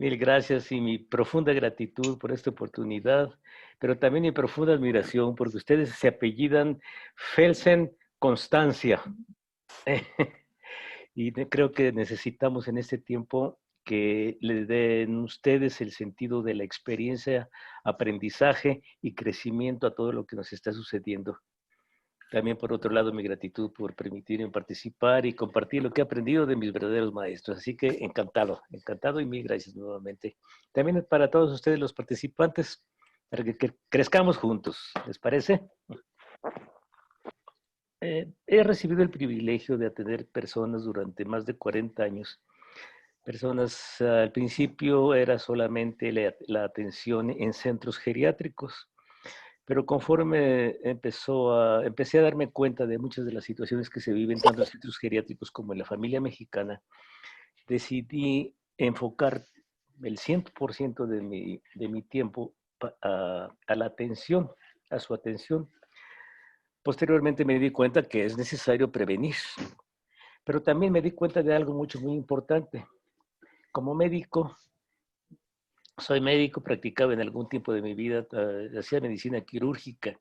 Mil gracias y mi profunda gratitud por esta oportunidad, pero también mi profunda admiración porque ustedes se apellidan Felsen Constancia. Creo que necesitamos en este tiempo que le den ustedes el sentido de la experiencia, aprendizaje y crecimiento a todo lo que nos está sucediendo. También, por otro lado, mi gratitud por permitirme participar y compartir lo que he aprendido de mis verdaderos maestros. Así que encantado, encantado y mil gracias nuevamente. También para todos ustedes, los participantes, para que crezcamos juntos. ¿Les parece? He recibido el privilegio de atender personas durante más de 40 años. Personas, al principio era solamente la atención en centros geriátricos, pero conforme empecé a darme cuenta de muchas de las situaciones que se viven tanto en centros geriátricos como en la familia mexicana, decidí enfocar el 100% de mi tiempo a la atención, a su atención. Posteriormente me di cuenta que es necesario prevenir, pero también me di cuenta de algo muy importante. Como médico, soy médico, practicaba en algún tiempo de mi vida, hacía medicina quirúrgica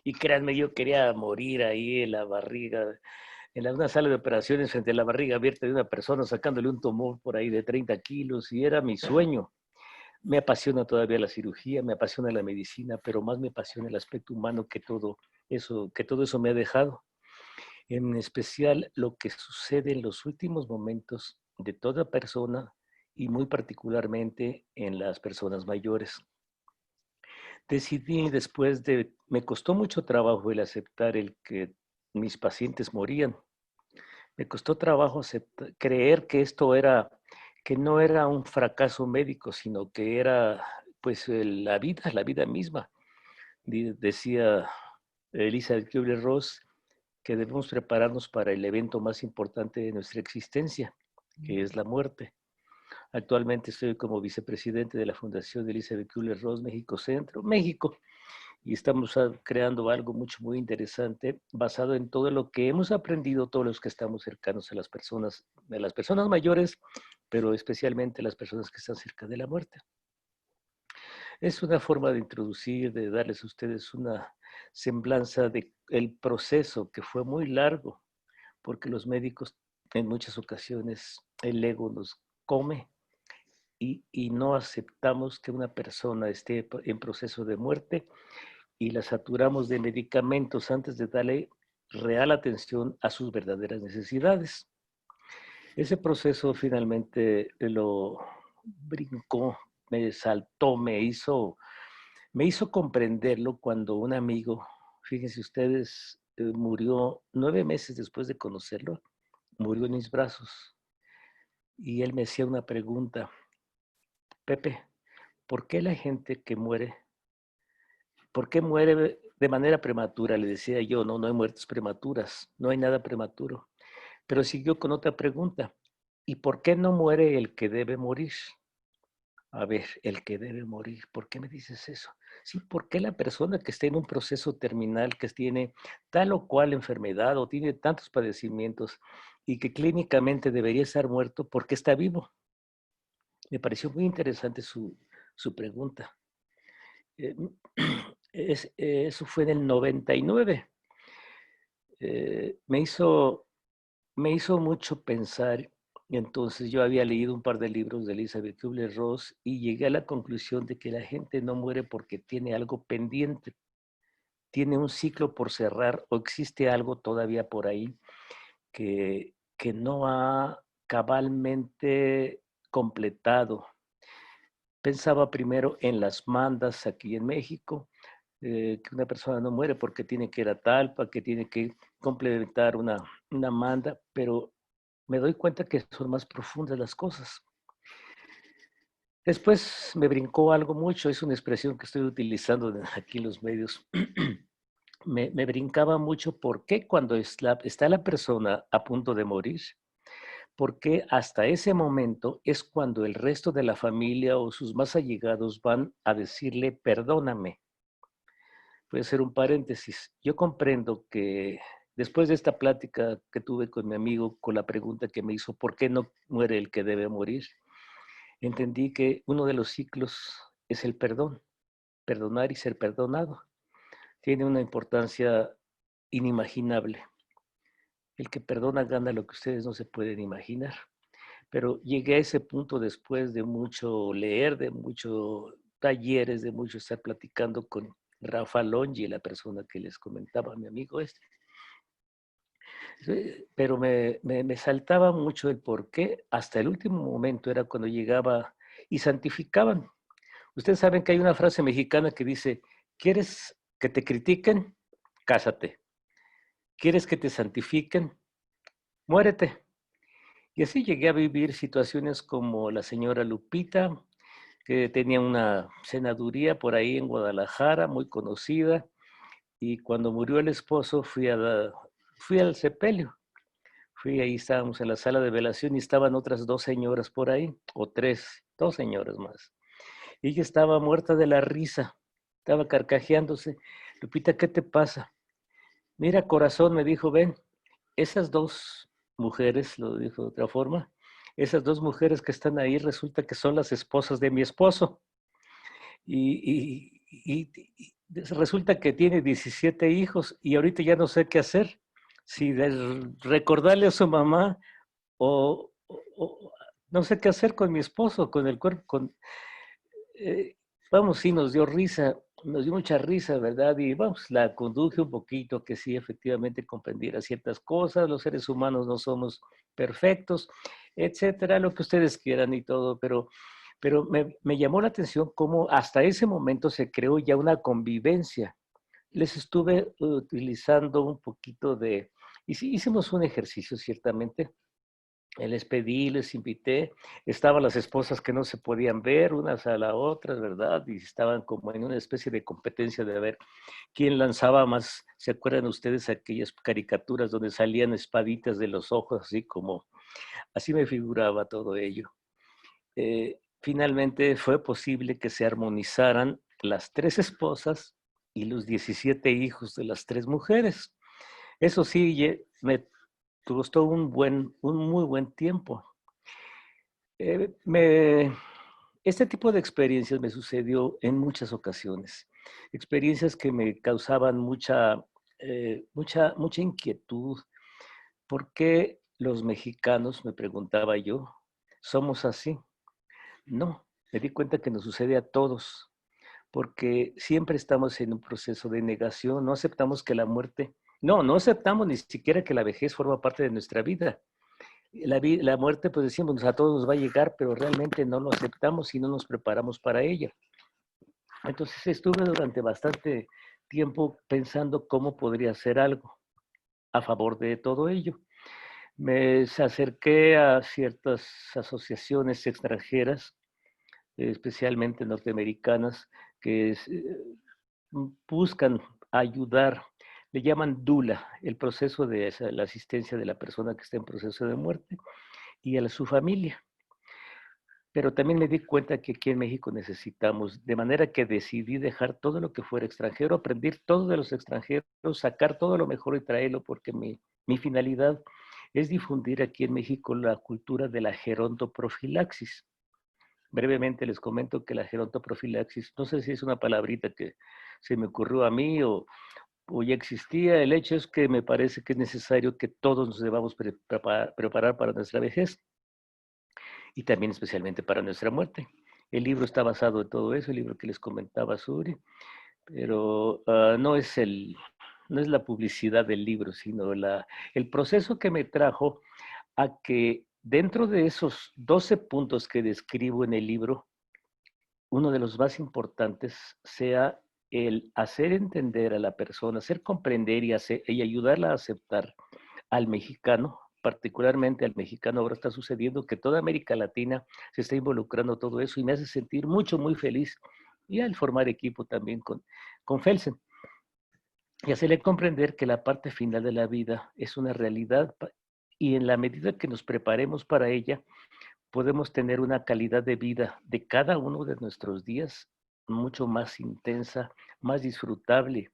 y créanme, yo quería morir ahí en la barriga, en una sala de operaciones frente a la barriga abierta de una persona sacándole un tumor por ahí de 30 kilos y era mi sueño. Me apasiona todavía la cirugía, me apasiona la medicina, pero más me apasiona el aspecto humano que todo eso me ha dejado. En especial lo que sucede en los últimos momentos de toda persona y muy particularmente en las personas mayores. Decidí me costó mucho trabajo el aceptar el que mis pacientes morían. Me costó trabajo creer que que no era un fracaso médico, sino que era pues la vida misma. Decía Elizabeth Kübler-Ross que debemos prepararnos para el evento más importante de nuestra existencia, que es la muerte. Actualmente estoy como vicepresidente de la Fundación Elizabeth Kübler-Ross México Centro, México, y estamos creando algo muy interesante basado en todo lo que hemos aprendido todos los que estamos cercanos a las personas mayores, pero especialmente a las personas que están cerca de la muerte. Es una forma de introducir, de darles a ustedes una semblanza de el proceso que fue muy largo, porque los médicos en muchas ocasiones el ego nos come y no aceptamos que una persona esté en proceso de muerte y la saturamos de medicamentos antes de darle real atención a sus verdaderas necesidades. Ese proceso finalmente lo brincó, me saltó, me hizo comprenderlo cuando un amigo, fíjense ustedes, murió 9 meses después de conocerlo, murió en mis brazos. Y él me hacía una pregunta: Pepe, ¿por qué la gente que muere, por qué muere de manera prematura? Le decía yo, no, no hay muertes prematuras, no hay nada prematuro. Pero siguió con otra pregunta: ¿y por qué no muere el que debe morir? A ver, el que debe morir, ¿por qué me dices eso? Sí, ¿por qué la persona que está en un proceso terminal, que tiene tal o cual enfermedad o tiene tantos padecimientos y que clínicamente debería estar muerto, por qué está vivo? Me pareció muy interesante su pregunta. Eh, Eso fue en el 99. Me hizo mucho pensar. Y entonces yo había leído un par de libros de Elizabeth Kübler-Ross y llegué a la conclusión de que la gente no muere porque tiene algo pendiente, tiene un ciclo por cerrar o existe algo todavía por ahí que no ha cabalmente completado. Pensaba primero en las mandas aquí en México, que una persona no muere porque tiene que ir a Talpa, que tiene que complementar una manda, pero me doy cuenta que son más profundas las cosas. Después me brincó algo mucho, es una expresión que estoy utilizando aquí en los medios. Me brincaba mucho por qué cuando está la persona a punto de morir, porque hasta ese momento es cuando el resto de la familia o sus más allegados van a decirle perdóname. Voy a hacer un paréntesis. Yo comprendo que después de esta plática que tuve con mi amigo, con la pregunta que me hizo, ¿por qué no muere el que debe morir? entendí que uno de los ciclos es el perdón, perdonar y ser perdonado. Tiene una importancia inimaginable. El que perdona gana lo que ustedes no se pueden imaginar. Pero llegué a ese punto después de mucho leer, de muchos talleres, de mucho estar platicando con Rafa Longi, la persona que les comentaba, mi amigo este. Pero me saltaba mucho el por qué. Hasta el último momento era cuando llegaba y santificaban. Ustedes saben que hay una frase mexicana que dice, ¿quieres que te critiquen? Cásate. ¿Quieres que te santifiquen? Muérete. Y así llegué a vivir situaciones como la señora Lupita, que tenía una senaduría por ahí en Guadalajara, muy conocida, y cuando murió el esposo fui al sepelio. Fui, ahí estábamos en la sala de velación y estaban otras dos señoras por ahí, o tres, dos señoras más. Y ella estaba muerta de la risa, estaba carcajeándose. Lupita, ¿qué te pasa? Mira, corazón, me dijo, ven, esas dos mujeres, lo dijo de otra forma, esas dos mujeres que están ahí resulta que son las esposas de mi esposo. Y resulta que tiene 17 hijos y ahorita ya no sé qué hacer. Si recordarle a su mamá o no sé qué hacer con mi esposo, con el cuerpo, vamos, sí, nos dio risa, nos dio mucha risa, ¿verdad? Y vamos, la conduje un poquito, que sí, efectivamente comprendiera ciertas cosas, los seres humanos no somos perfectos, etcétera, lo que ustedes quieran y todo, pero me llamó la atención cómo hasta ese momento se creó ya una convivencia. Les estuve utilizando un poquito de, y sí, hicimos un ejercicio ciertamente, les pedí, les invité, estaban las esposas que no se podían ver unas a las otras, ¿verdad? Y estaban como en una especie de competencia de ver quién lanzaba más. ¿Se acuerdan ustedes aquellas caricaturas donde salían espaditas de los ojos, así como, así me figuraba todo ello? Finalmente fue posible que se armonizaran las tres esposas y los 17 hijos de las tres mujeres. Eso sí, me costó un muy buen tiempo. Este tipo de experiencias me sucedió en muchas ocasiones. Experiencias que me causaban mucha inquietud. ¿Por qué los mexicanos, me preguntaba yo, somos así? No, me di cuenta que nos sucede a todos, porque siempre estamos en un proceso de negación, no aceptamos que la muerte, no aceptamos ni siquiera que la vejez forma parte de nuestra vida. La muerte, pues decimos, a todos nos va a llegar, pero realmente no lo aceptamos y no nos preparamos para ella. Entonces estuve durante bastante tiempo pensando cómo podría hacer algo a favor de todo ello. Me acerqué a ciertas asociaciones extranjeras, especialmente norteamericanas, que buscan ayudar, le llaman DULA, el proceso de la asistencia de la persona que está en proceso de muerte y a su familia. Pero también me di cuenta que aquí en México necesitamos, de manera que decidí dejar todo lo que fuera extranjero, aprender todo de los extranjeros, sacar todo lo mejor y traerlo, porque mi finalidad es difundir aquí en México la cultura de la gerontoprofilaxis. Brevemente les comento que la gerontoprofilaxis, no sé si es una palabrita que se me ocurrió a mí o ya existía, el hecho es que me parece que es necesario que todos nos debamos preparar para nuestra vejez y también especialmente para nuestra muerte. El libro está basado en todo eso, el libro que les comentaba Suri, pero no es la publicidad del libro, sino el proceso que me trajo a que dentro de esos 12 puntos que describo en el libro, uno de los más importantes sea el hacer entender a la persona, hacer comprender y ayudarla a aceptar al mexicano, particularmente al mexicano. Ahora está sucediendo que toda América Latina se está involucrando en todo eso y me hace sentir muy feliz. Y al formar equipo también con Felsen. Y hacerle comprender que la parte final de la vida es una realidad y en la medida que nos preparemos para ella, podemos tener una calidad de vida de cada uno de nuestros días mucho más intensa, más disfrutable.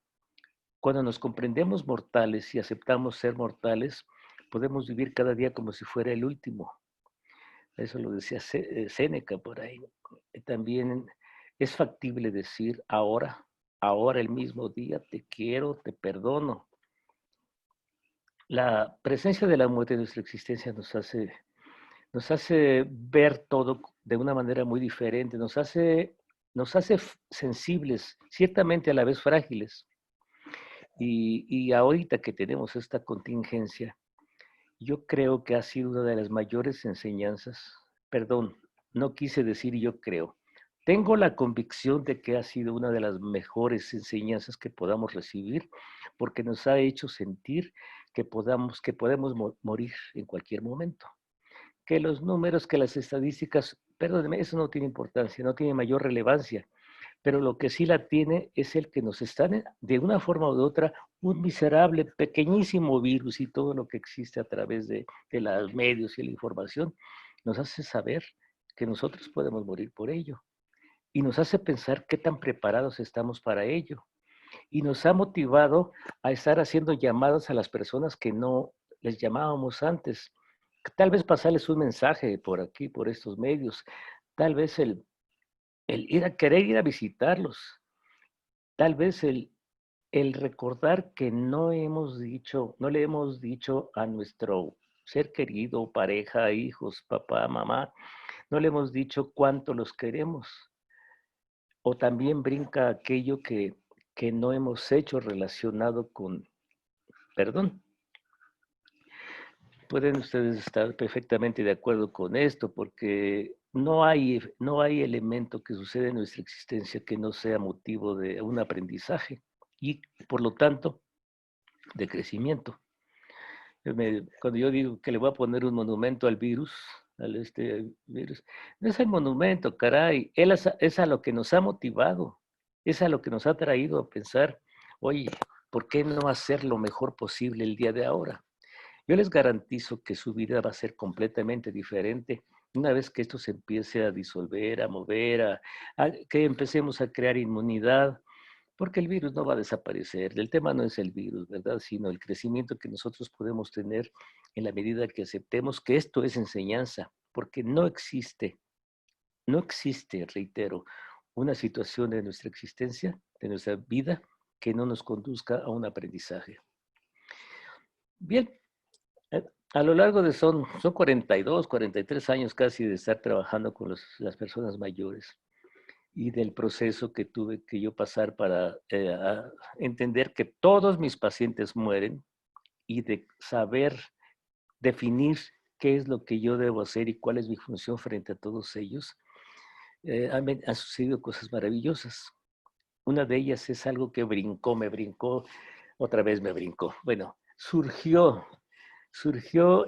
Cuando nos comprendemos mortales y aceptamos ser mortales, podemos vivir cada día como si fuera el último. Eso lo decía Séneca por ahí. También es factible decir ahora, ahora el mismo día, te quiero, te perdono. La presencia de la muerte en nuestra existencia nos hace ver todo de una manera muy diferente, nos hace sensibles, ciertamente a la vez frágiles. Y ahorita que tenemos esta contingencia, yo creo que ha sido una de las mayores enseñanzas, perdón, no quise decir yo creo, tengo la convicción de que ha sido una de las mejores enseñanzas que podamos recibir, porque nos ha hecho sentir que podemos morir en cualquier momento. Que los números, que las estadísticas, perdóneme, eso no tiene importancia, no tiene mayor relevancia, pero lo que sí la tiene es el que nos están, de una forma u otra, un miserable, pequeñísimo virus y todo lo que existe a través de los medios y la información, nos hace saber que nosotros podemos morir por ello. Y nos hace pensar qué tan preparados estamos para ello. Y nos ha motivado a estar haciendo llamadas a las personas que no les llamábamos antes. Tal vez pasarles un mensaje por aquí, por estos medios. Tal vez el querer ir a visitarlos. Tal vez el recordar que no hemos dicho, no le hemos dicho a nuestro ser querido, pareja, hijos, papá, mamá, no le hemos dicho cuánto los queremos. O también brinca aquello que no hemos hecho relacionado con perdón. Pueden ustedes estar perfectamente de acuerdo con esto, porque no hay elemento que sucede en nuestra existencia que no sea motivo de un aprendizaje y, por lo tanto, de crecimiento. Cuando yo digo que le voy a poner un monumento al virus, virus, no es el monumento, caray, él es a lo que nos ha motivado, es a lo que nos ha traído a pensar, oye, ¿por qué no hacer lo mejor posible el día de ahora? Yo les garantizo que su vida va a ser completamente diferente una vez que esto se empiece a disolver, a mover, que empecemos a crear inmunidad, porque el virus no va a desaparecer. El tema no es el virus, ¿verdad? Sino el crecimiento que nosotros podemos tener en la medida que aceptemos que esto es enseñanza, porque no existe, reitero, una situación de nuestra existencia, de nuestra vida, que no nos conduzca a un aprendizaje. Bien, eh, a lo largo son 42, 43 años casi de estar trabajando con las personas mayores y del proceso que tuve que yo pasar para entender que todos mis pacientes mueren y de saber definir qué es lo que yo debo hacer y cuál es mi función frente a todos ellos, han sucedido cosas maravillosas. Una de ellas es algo que me brincó, otra vez me brincó. Bueno, surgió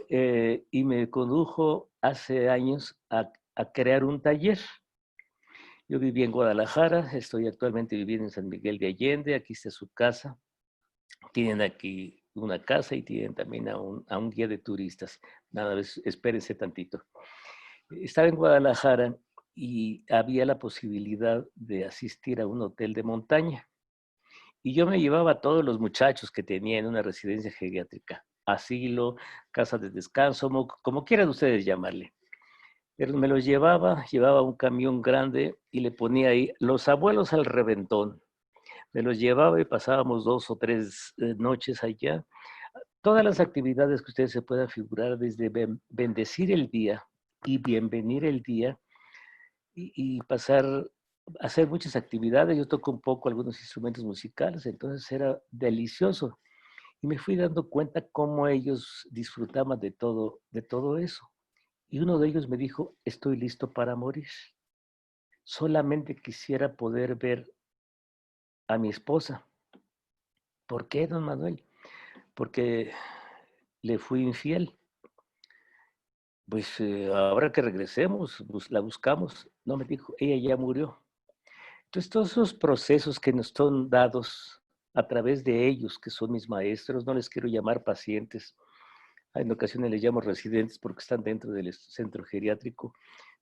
y me condujo hace años a crear un taller. Yo viví en Guadalajara, estoy actualmente viviendo en San Miguel de Allende, aquí está su casa. Tienen aquí una casa y tienen también a un guía de turistas. Nada más, espérense tantito. Estaba en Guadalajara y había la posibilidad de asistir a un hotel de montaña. Y yo me llevaba a todos los muchachos que tenía en una residencia geriátrica, asilo, casa de descanso, como quieran ustedes llamarle. Pero me los llevaba un camión grande y le ponía ahí los abuelos al reventón. Me los llevaba y pasábamos 2 o 3 noches allá. Todas las actividades que ustedes se puedan figurar, desde bendecir el día y bienvenir el día y pasar, hacer muchas actividades. Yo toco un poco algunos instrumentos musicales, entonces era delicioso. Y me fui dando cuenta cómo ellos disfrutaban de todo eso. Y uno de ellos me dijo, estoy listo para morir. Solamente quisiera poder ver a mi esposa. ¿Por qué, don Manuel? Porque le fui infiel. Pues ahora que regresemos, la buscamos. No me dijo, ella ya murió. Entonces, todos esos procesos que nos son dados a través de ellos, que son mis maestros, no les quiero llamar pacientes, en ocasiones les llamo residentes porque están dentro del centro geriátrico,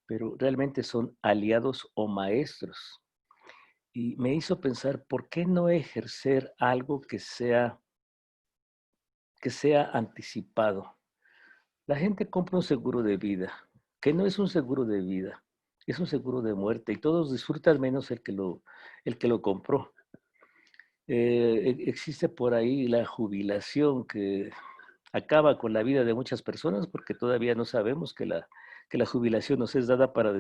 pero realmente son aliados o maestros. Y me hizo pensar, ¿por qué no ejercer algo que sea anticipado? La gente compra un seguro de vida, que no es un seguro de vida, es un seguro de muerte y todos disfrutan menos el que lo compró. Existe por ahí la jubilación que acaba con la vida de muchas personas porque todavía no sabemos que la jubilación nos es dada para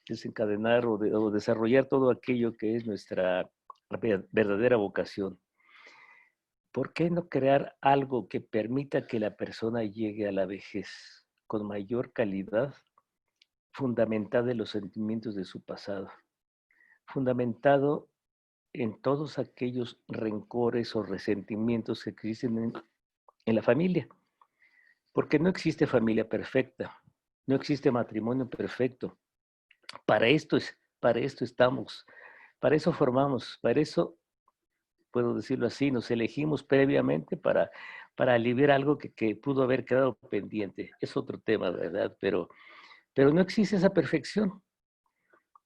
desencadenar o desarrollar todo aquello que es nuestra verdadera vocación. ¿Por qué no crear algo que permita que la persona llegue a la vejez con mayor calidad, fundamentada en los sentimientos de su pasado, fundamentado en todos aquellos rencores o resentimientos que existen en la familia? Porque no existe familia perfecta, no existe matrimonio perfecto. Para esto estamos, para eso formamos, para eso, puedo decirlo así, nos elegimos previamente para aliviar algo que pudo haber quedado pendiente. Es otro tema, ¿verdad? Pero no existe esa perfección.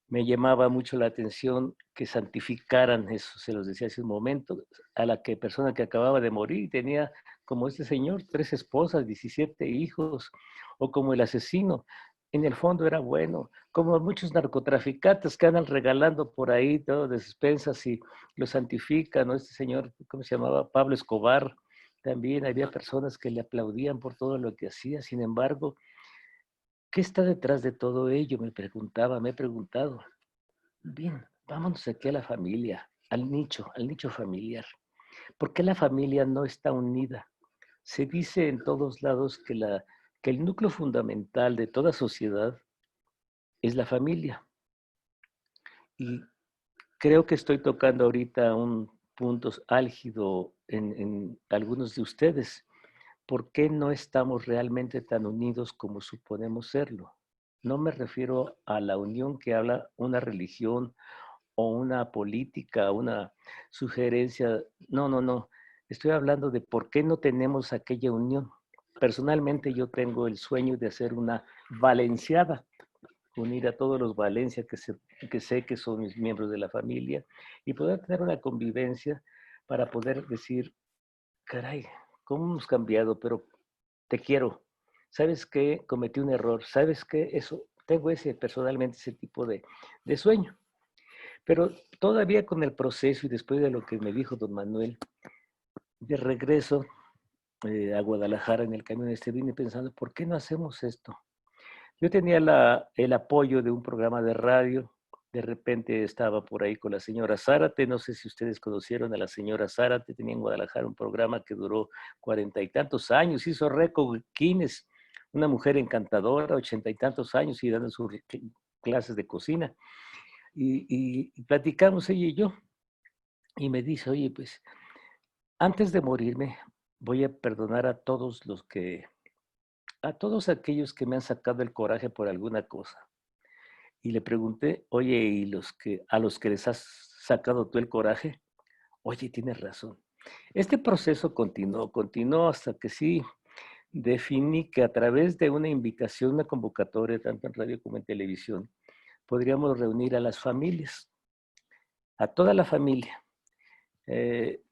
Me llamaba mucho la atención que santificaran, eso se los decía hace un momento, a la persona que acababa de morir y tenía, como este señor, 3 esposas, 17 hijos, o como el asesino. En el fondo era bueno, como muchos narcotraficantes que andan regalando por ahí todo despensas y lo santifican, ¿no? Este señor, ¿cómo se llamaba? Pablo Escobar. También había personas que le aplaudían por todo lo que hacía. Sin embargo, ¿qué está detrás de todo ello? Me he preguntado. Bien, vámonos aquí a la familia, al nicho familiar. ¿Por qué la familia no está unida? Se dice en todos lados que el núcleo fundamental de toda sociedad es la familia. Y creo que estoy tocando ahorita un punto álgido en algunos de ustedes. ¿Por qué no estamos realmente tan unidos como suponemos serlo? No me refiero a la unión que habla una religión o una política, una sugerencia. No, no, no. Estoy hablando de por qué no tenemos aquella unión. Personalmente yo tengo el sueño de hacer una valenciada, unir a todos los Valencia que sé que son mis miembros de la familia y poder tener una convivencia para poder decir, caray, ¿cómo hemos cambiado? Pero te quiero. ¿Sabes qué? Cometí un error. ¿Sabes qué? Eso, tengo personalmente ese tipo de sueño. Pero todavía con el proceso y después de lo que me dijo don Manuel, de regreso a Guadalajara en el camión vine pensando, ¿por qué no hacemos esto? Yo tenía el apoyo de un programa de radio, de repente estaba por ahí con la señora Zárate, no sé si ustedes conocieron a la señora Zárate, tenía en Guadalajara un programa que duró 40 y tantos años, hizo récord Guinness, una mujer encantadora, 80 y tantos años y dando sus clases de cocina. Y platicamos ella y yo, y me dice, oye, pues antes de morirme voy a perdonar a todos aquellos que me han sacado el coraje por alguna cosa. Y le pregunté, oye, ¿y a los que les has sacado tú el coraje? Oye, tienes razón. Este proceso continuó hasta que sí definí que a través de una invitación, una convocatoria, tanto en radio como en televisión, podríamos reunir a las familias, a toda la familia. Eh,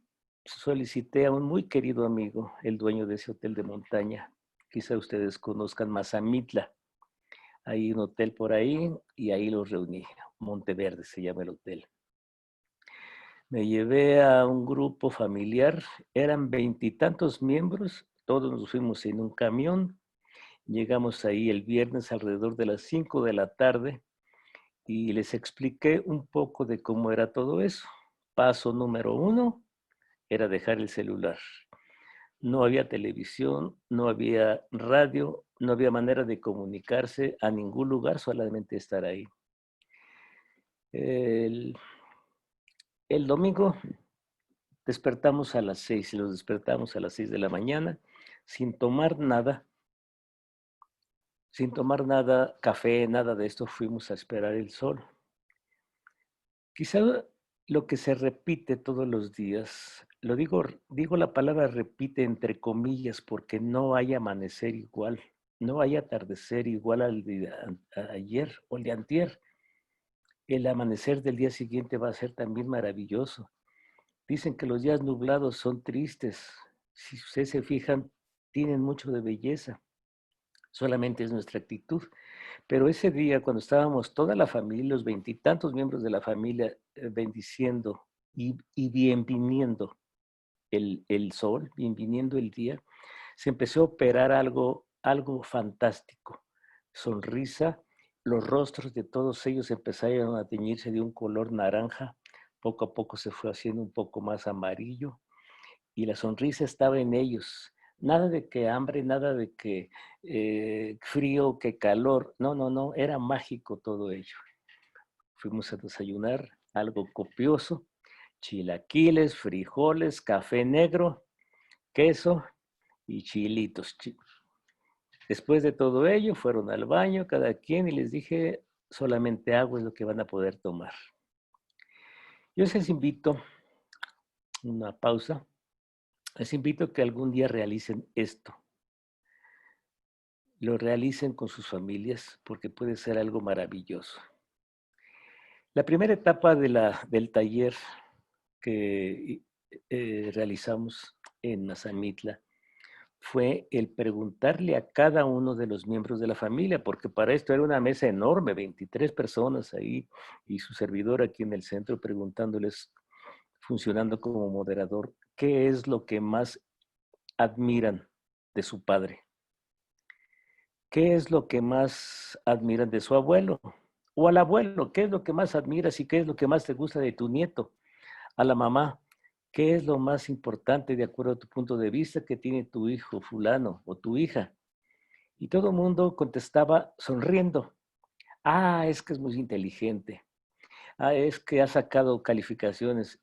Solicité a un muy querido amigo, el dueño de ese hotel de montaña. Quizá ustedes conozcan Mazamitla. Hay un hotel por ahí y ahí los reuní. Monteverde se llama el hotel. Me llevé a un grupo familiar, eran 20 y tantos miembros, todos nos fuimos en un camión. Llegamos ahí el viernes alrededor de las 5 de la tarde y les expliqué un poco de cómo era todo eso. Paso número 1 era dejar el celular. No había televisión, no había radio, no había manera de comunicarse a ningún lugar, solamente estar ahí. El, el domingo despertamos a las 6 y los despertamos a las 6 de la mañana sin tomar nada, café, nada de esto, fuimos a esperar el sol. Quizá lo que se repite todos los días, digo la palabra repite entre comillas porque no hay amanecer igual, no hay atardecer igual al de ayer o el de antier. El amanecer del día siguiente va a ser también maravilloso. Dicen que los días nublados son tristes. Si ustedes se fijan, tienen mucho de belleza. solamente es nuestra actitud. Pero ese día, cuando estábamos toda la familia, los veintitantos miembros de la familia, bendiciendo y bienviniendo el sol, bienviniendo el día, se empezó a operar algo fantástico. Sonrisa, los rostros de todos ellos empezaron a teñirse de un color naranja, poco a poco se fue haciendo un poco más amarillo y la sonrisa estaba en ellos. Nada de que hambre, nada de que frío, que calor. No, no, no, era mágico todo ello. Fuimos a desayunar algo copioso, chilaquiles, frijoles, café negro, queso y chilitos. Después de todo ello, fueron al baño cada quien y les dije, solamente agua es lo que van a poder tomar. Yo les invito, una pausa, les invito a que algún día realicen esto. Lo realicen con sus familias porque puede ser algo maravilloso. La primera etapa del taller que realizamos en Mazamitla fue el preguntarle a cada uno de los miembros de la familia, porque para esto era una mesa enorme, 23 personas ahí, y su servidor aquí en el centro preguntándoles, funcionando como moderador, ¿qué es lo que más admiran de su padre? ¿Qué es lo que más admiran de su abuelo? O al abuelo, ¿qué es lo que más admiras y qué es lo que más te gusta de tu nieto? A la mamá, ¿qué es lo más importante de acuerdo a tu punto de vista que tiene tu hijo fulano o tu hija? Y todo el mundo contestaba sonriendo. Ah, es que es muy inteligente. Ah, es que ha sacado calificaciones.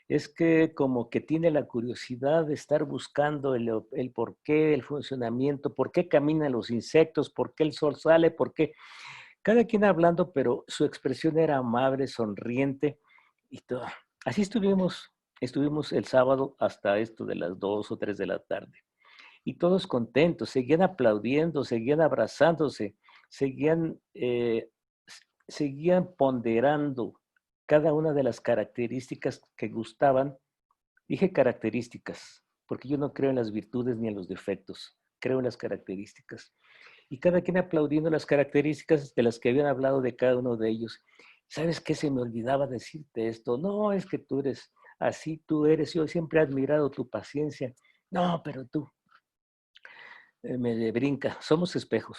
Es que como que tiene la curiosidad de estar buscando el por qué, el funcionamiento, por qué caminan los insectos, por qué el sol sale, por qué. Cada quien hablando, pero su expresión era amable, sonriente y todo. Así estuvimos el sábado hasta esto de las 2 o 3 de la tarde. Y todos contentos, seguían aplaudiendo, seguían abrazándose, seguían, seguían ponderando cada una de las características que gustaban. Dije características, porque yo no creo en las virtudes ni en los defectos, creo en las características. Y cada quien aplaudiendo las características de las que habían hablado de cada uno de ellos. ¿Sabes qué? Se me olvidaba decirte esto. No, es que tú eres así, tú eres. Yo siempre he admirado tu paciencia. No, pero tú, me brinca. Somos espejos.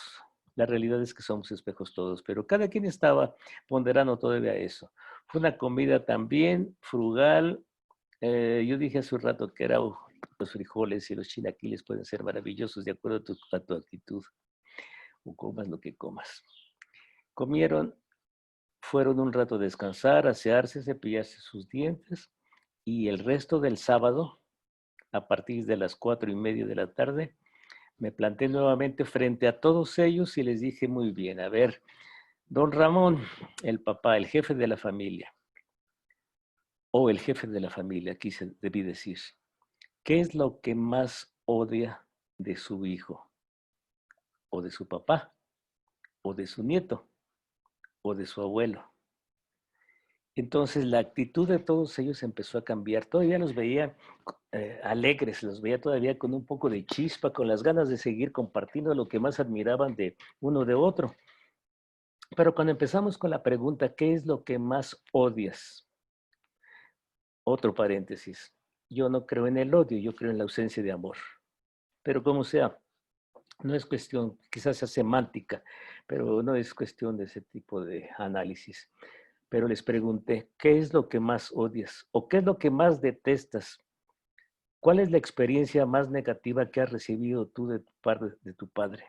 La realidad es que somos espejos todos, pero cada quien estaba ponderando todavía eso. Fue una comida también frugal. Yo dije hace un rato que era los frijoles y los chilaquiles pueden ser maravillosos de acuerdo a tu actitud o comas lo que comas. Comieron, fueron un rato a descansar, asearse, cepillarse sus dientes y el resto del sábado, a partir de las 4:30 de la tarde, me planté nuevamente frente a todos ellos y les dije muy bien, a ver, don Ramón, el papá, el jefe de la familia, o el jefe de la familia, debí decir, ¿qué es lo que más odia de su hijo, o de su papá, o de su nieto, o de su abuelo? Entonces la actitud de todos ellos empezó a cambiar. Todavía los veía alegres, los veía todavía con un poco de chispa, con las ganas de seguir compartiendo lo que más admiraban de uno de otro. Pero cuando empezamos con la pregunta, ¿qué es lo que más odias? Otro paréntesis. Yo no creo en el odio, yo creo en la ausencia de amor. Pero como sea, no es cuestión, quizás sea semántica, pero no es cuestión de ese tipo de análisis. Pero les pregunté, ¿qué es lo que más odias? ¿O qué es lo que más detestas? ¿Cuál es la experiencia más negativa que has recibido tú de tu padre?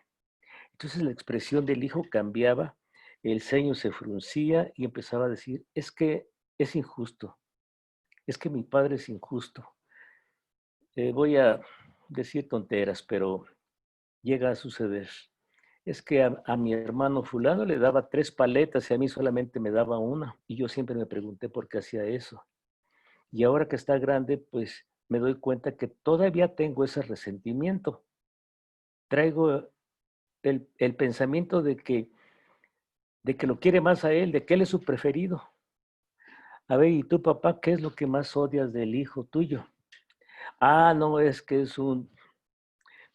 Entonces la expresión del hijo cambiaba, el ceño se fruncía y empezaba a decir, es que es injusto, es que mi padre es injusto. Voy a decir tonteras, pero llega a suceder. Es que a mi hermano fulano le daba 3 paletas y a mí solamente me daba una. Y yo siempre me pregunté por qué hacía eso. Y ahora que está grande, pues me doy cuenta que todavía tengo ese resentimiento. Traigo el pensamiento de que lo quiere más a él, de que él es su preferido. A ver, ¿y tú, papá, qué es lo que más odias del hijo tuyo? Ah, no, es que es un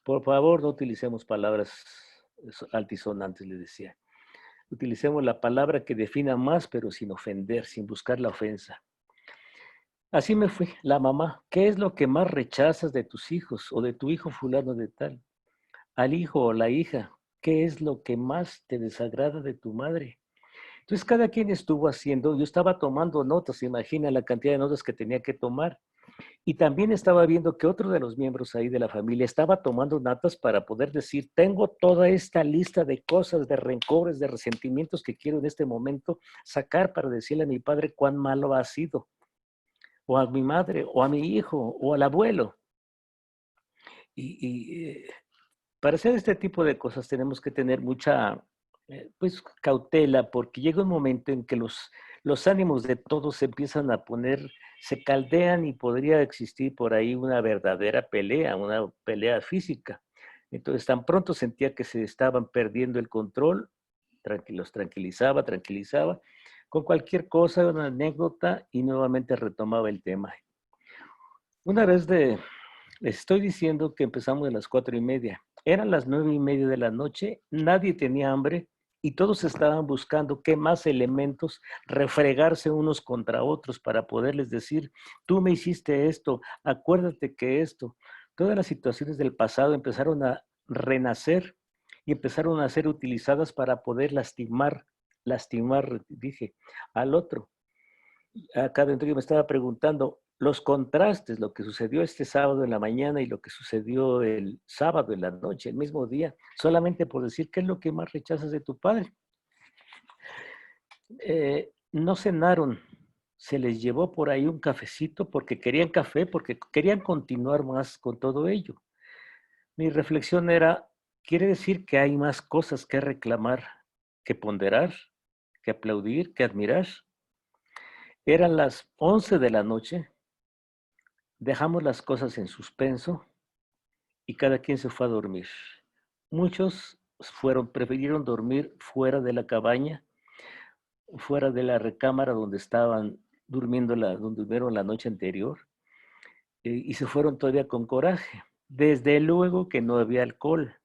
Por favor, no utilicemos palabras altisonantes, le decía. Utilicemos la palabra que defina más, pero sin ofender, sin buscar la ofensa. Así me fui, la mamá. ¿Qué es lo que más rechazas de tus hijos o de tu hijo fulano de tal? Al hijo o la hija, ¿qué es lo que más te desagrada de tu madre? Entonces cada quien estuvo haciendo, yo estaba tomando notas, imagina la cantidad de notas que tenía que tomar. Y también estaba viendo que otro de los miembros ahí de la familia estaba tomando notas para poder decir, tengo toda esta lista de cosas, de rencores, de resentimientos que quiero en este momento sacar para decirle a mi padre cuán malo ha sido, o a mi madre, o a mi hijo, o al abuelo. Y para hacer este tipo de cosas tenemos que tener mucha pues, cautela, porque llega un momento en que los ánimos de todos se empiezan a poner, se caldean y podría existir por ahí una verdadera pelea, una pelea física. Entonces, tan pronto sentía que se estaban perdiendo el control, los tranquilizaba, con cualquier cosa, una anécdota, y nuevamente retomaba el tema. Una vez les estoy diciendo que empezamos a las 4:30. Eran las 9:30 de la noche, nadie tenía hambre y todos estaban buscando qué más elementos refregarse unos contra otros para poderles decir, tú me hiciste esto, acuérdate que esto. Todas las situaciones del pasado empezaron a renacer y empezaron a ser utilizadas para poder lastimar, dije, al otro. Acá dentro yo me estaba preguntando los contrastes, lo que sucedió este sábado en la mañana y lo que sucedió el sábado en la noche, el mismo día, solamente por decir qué es lo que más rechazas de tu padre. No cenaron, se les llevó por ahí un cafecito porque querían café, porque querían continuar más con todo ello. Mi reflexión era, quiere decir que hay más cosas que reclamar, que ponderar, que aplaudir, que admirar. Eran las 11 de la noche. Dejamos las cosas en suspenso y cada quien se fue a dormir. Muchos prefirieron dormir fuera de la cabaña, fuera de la recámara donde estaban donde durmieron la noche anterior, y se fueron todavía con coraje. Desde luego que no había alcohol,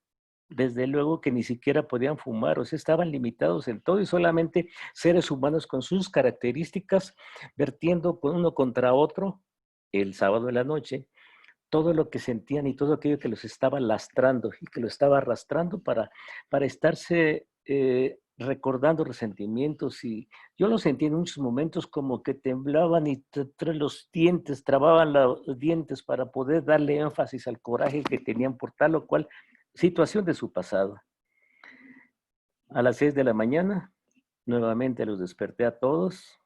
desde luego que ni siquiera podían fumar, o sea, estaban limitados en todo y solamente seres humanos con sus características, vertiendo uno contra otro el sábado de la noche todo lo que sentían y todo aquello que los estaba lastrando y que lo estaba arrastrando para estarse recordando resentimientos. Y yo lo sentí en muchos momentos como que temblaban y los dientes, trababan los dientes para poder darle énfasis al coraje que tenían por tal o cual situación de su pasado. A las 6 de la mañana, nuevamente los desperté a todos.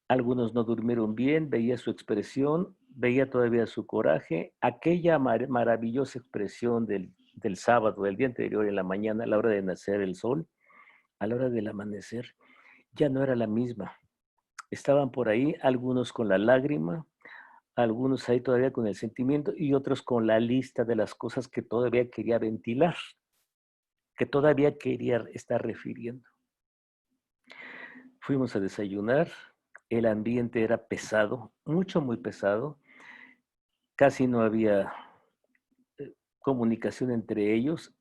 Algunos no durmieron bien, veía su expresión, veía todavía su coraje, aquella maravillosa expresión del sábado, del día anterior en la mañana, a la hora de nacer el sol, a la hora del amanecer, ya no era la misma. Estaban por ahí algunos con la lágrima, algunos ahí todavía con el sentimiento y otros con la lista de las cosas que todavía quería ventilar, que todavía quería estar refiriendo. Fuimos a desayunar, el ambiente era pesado, mucho, muy pesado. Casi no había comunicación entre ellos.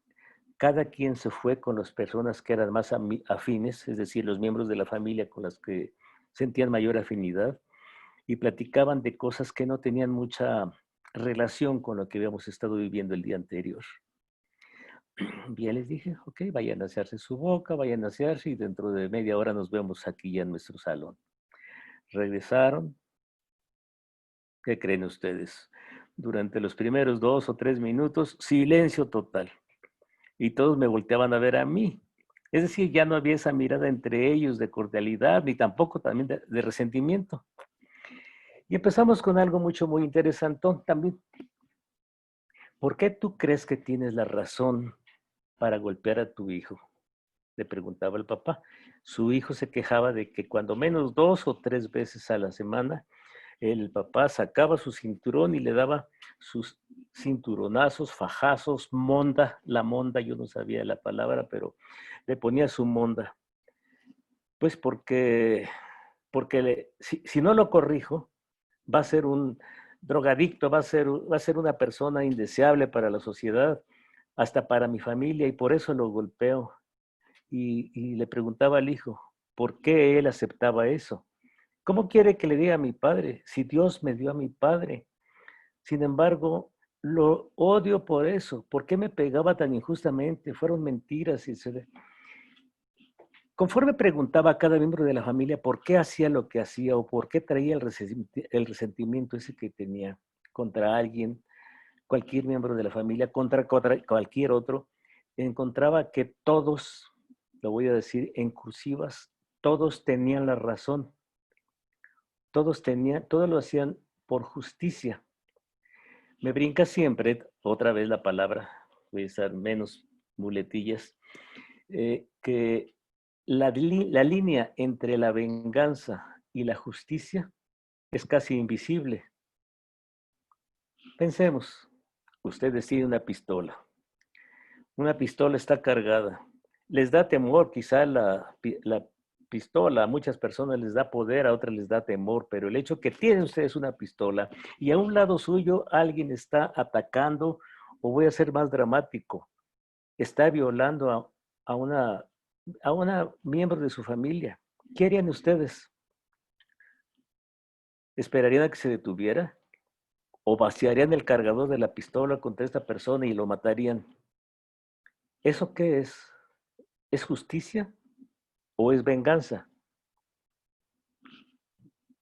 Cada quien se fue con las personas que eran más afines, es decir, los miembros de la familia con las que sentían mayor afinidad y platicaban de cosas que no tenían mucha relación con lo que habíamos estado viviendo el día anterior. Ya les dije, ok, vayan a asearse su boca, vayan a asearse y dentro de media hora nos vemos aquí ya en nuestro salón. Regresaron. ¿Qué creen ustedes? Durante los primeros 2 o 3 minutos, silencio total. Y todos me volteaban a ver a mí. Es decir, ya no había esa mirada entre ellos de cordialidad, ni tampoco también de resentimiento. Y empezamos con algo muy interesante también. ¿Por qué tú crees que tienes la razón para golpear a tu hijo? Le preguntaba el papá. Su hijo se quejaba de que cuando menos 2 o 3 veces a la semana el papá sacaba su cinturón y le daba sus cinturonazos, fajazos, monda, la monda, yo no sabía la palabra, pero le ponía su monda. Pues porque si no lo corrijo, va a ser drogadicto, va a ser una persona indeseable para la sociedad, hasta para mi familia, y por eso lo golpeo. Y le preguntaba al hijo, ¿por qué él aceptaba eso? ¿Cómo quiere que le diga a mi padre si Dios me dio a mi padre? Sin embargo, lo odio por eso. ¿Por qué me pegaba tan injustamente? Fueron mentiras. Conforme preguntaba a cada miembro de la familia por qué hacía lo que hacía o por qué traía el resentimiento ese que tenía contra alguien, cualquier miembro de la familia, contra cualquier otro, encontraba que todos, lo voy a decir en cursivas, todos tenían la razón. Todos lo hacían por justicia. Me brinca siempre, otra vez la palabra, voy a usar menos muletillas, que la línea entre la venganza y la justicia es casi invisible. Pensemos, usted decide una pistola. Una pistola está cargada. Les da temor, quizá la pistola, a muchas personas les da poder, a otras les da temor, pero el hecho que tienen ustedes una pistola y a un lado suyo alguien está atacando, o voy a ser más dramático, está violando a una miembro de su familia. ¿Qué harían ustedes? ¿Esperarían a que se detuviera? ¿O vaciarían el cargador de la pistola contra esta persona y lo matarían? ¿Eso qué es? ¿Es justicia o es venganza?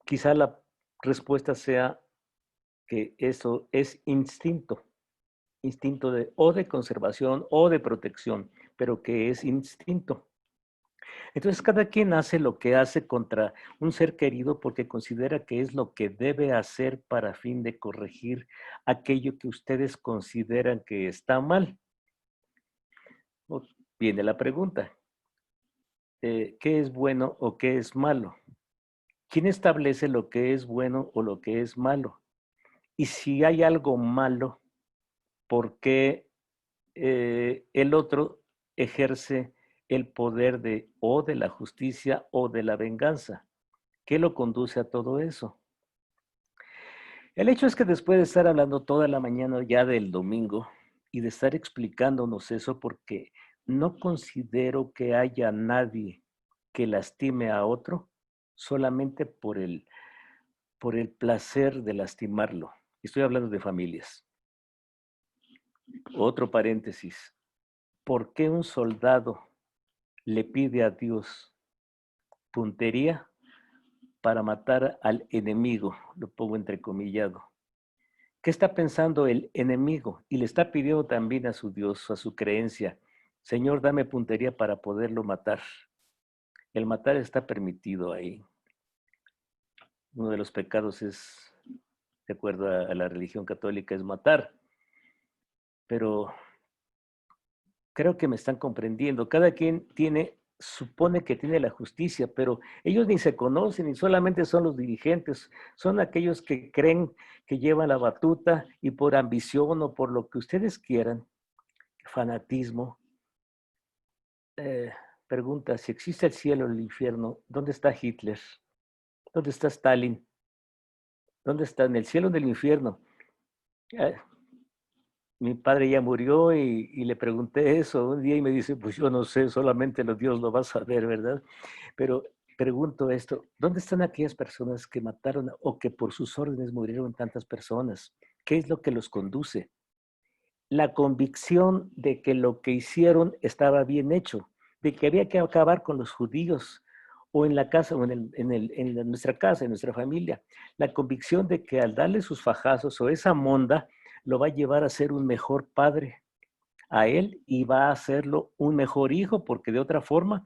Quizá la respuesta sea que eso es instinto, instinto o de conservación o de protección, pero que es instinto. Entonces cada quien hace lo que hace contra un ser querido porque considera que es lo que debe hacer para fin de corregir aquello que ustedes consideran que está mal. Viene la pregunta, ¿qué es bueno o qué es malo? ¿Quién establece lo que es bueno o lo que es malo? Y si hay algo malo, ¿por qué el otro ejerce el poder o de la justicia o de la venganza? ¿Qué lo conduce a todo eso? El hecho es que después de estar hablando toda la mañana ya del domingo y de estar explicándonos eso, porque no considero que haya nadie que lastime a otro solamente por el placer de lastimarlo. Estoy hablando de familias. Otro paréntesis. ¿Por qué un soldado le pide a Dios puntería para matar al enemigo? Lo pongo entrecomillado. ¿Qué está pensando el enemigo? Y le está pidiendo también a su Dios, a su creencia, Señor, dame puntería para poderlo matar. El matar está permitido ahí. Uno de los pecados es, de acuerdo a la religión católica, es matar. Pero creo que me están comprendiendo. Cada quien supone que tiene la justicia, pero ellos ni se conocen y solamente son los dirigentes, son aquellos que creen que llevan la batuta y por ambición o por lo que ustedes quieran, fanatismo. Pregunta, si existe el cielo o el infierno, ¿dónde está Hitler? ¿Dónde está Stalin? ¿Dónde está? ¿En el cielo o en el infierno? Eh, Mi padre ya murió y le pregunté eso un día y me dice, pues yo no sé, solamente Dios lo va a saber, ¿verdad? Pero pregunto esto, ¿dónde están aquellas personas que mataron o que por sus órdenes murieron tantas personas? ¿Qué es lo que los conduce? La convicción de que lo que hicieron estaba bien hecho, de que había que acabar con los judíos o en la casa o nuestra casa, en nuestra familia. La convicción de que al darle sus fajazos o esa monda, lo va a llevar a ser un mejor padre a él y va a hacerlo un mejor hijo, porque de otra forma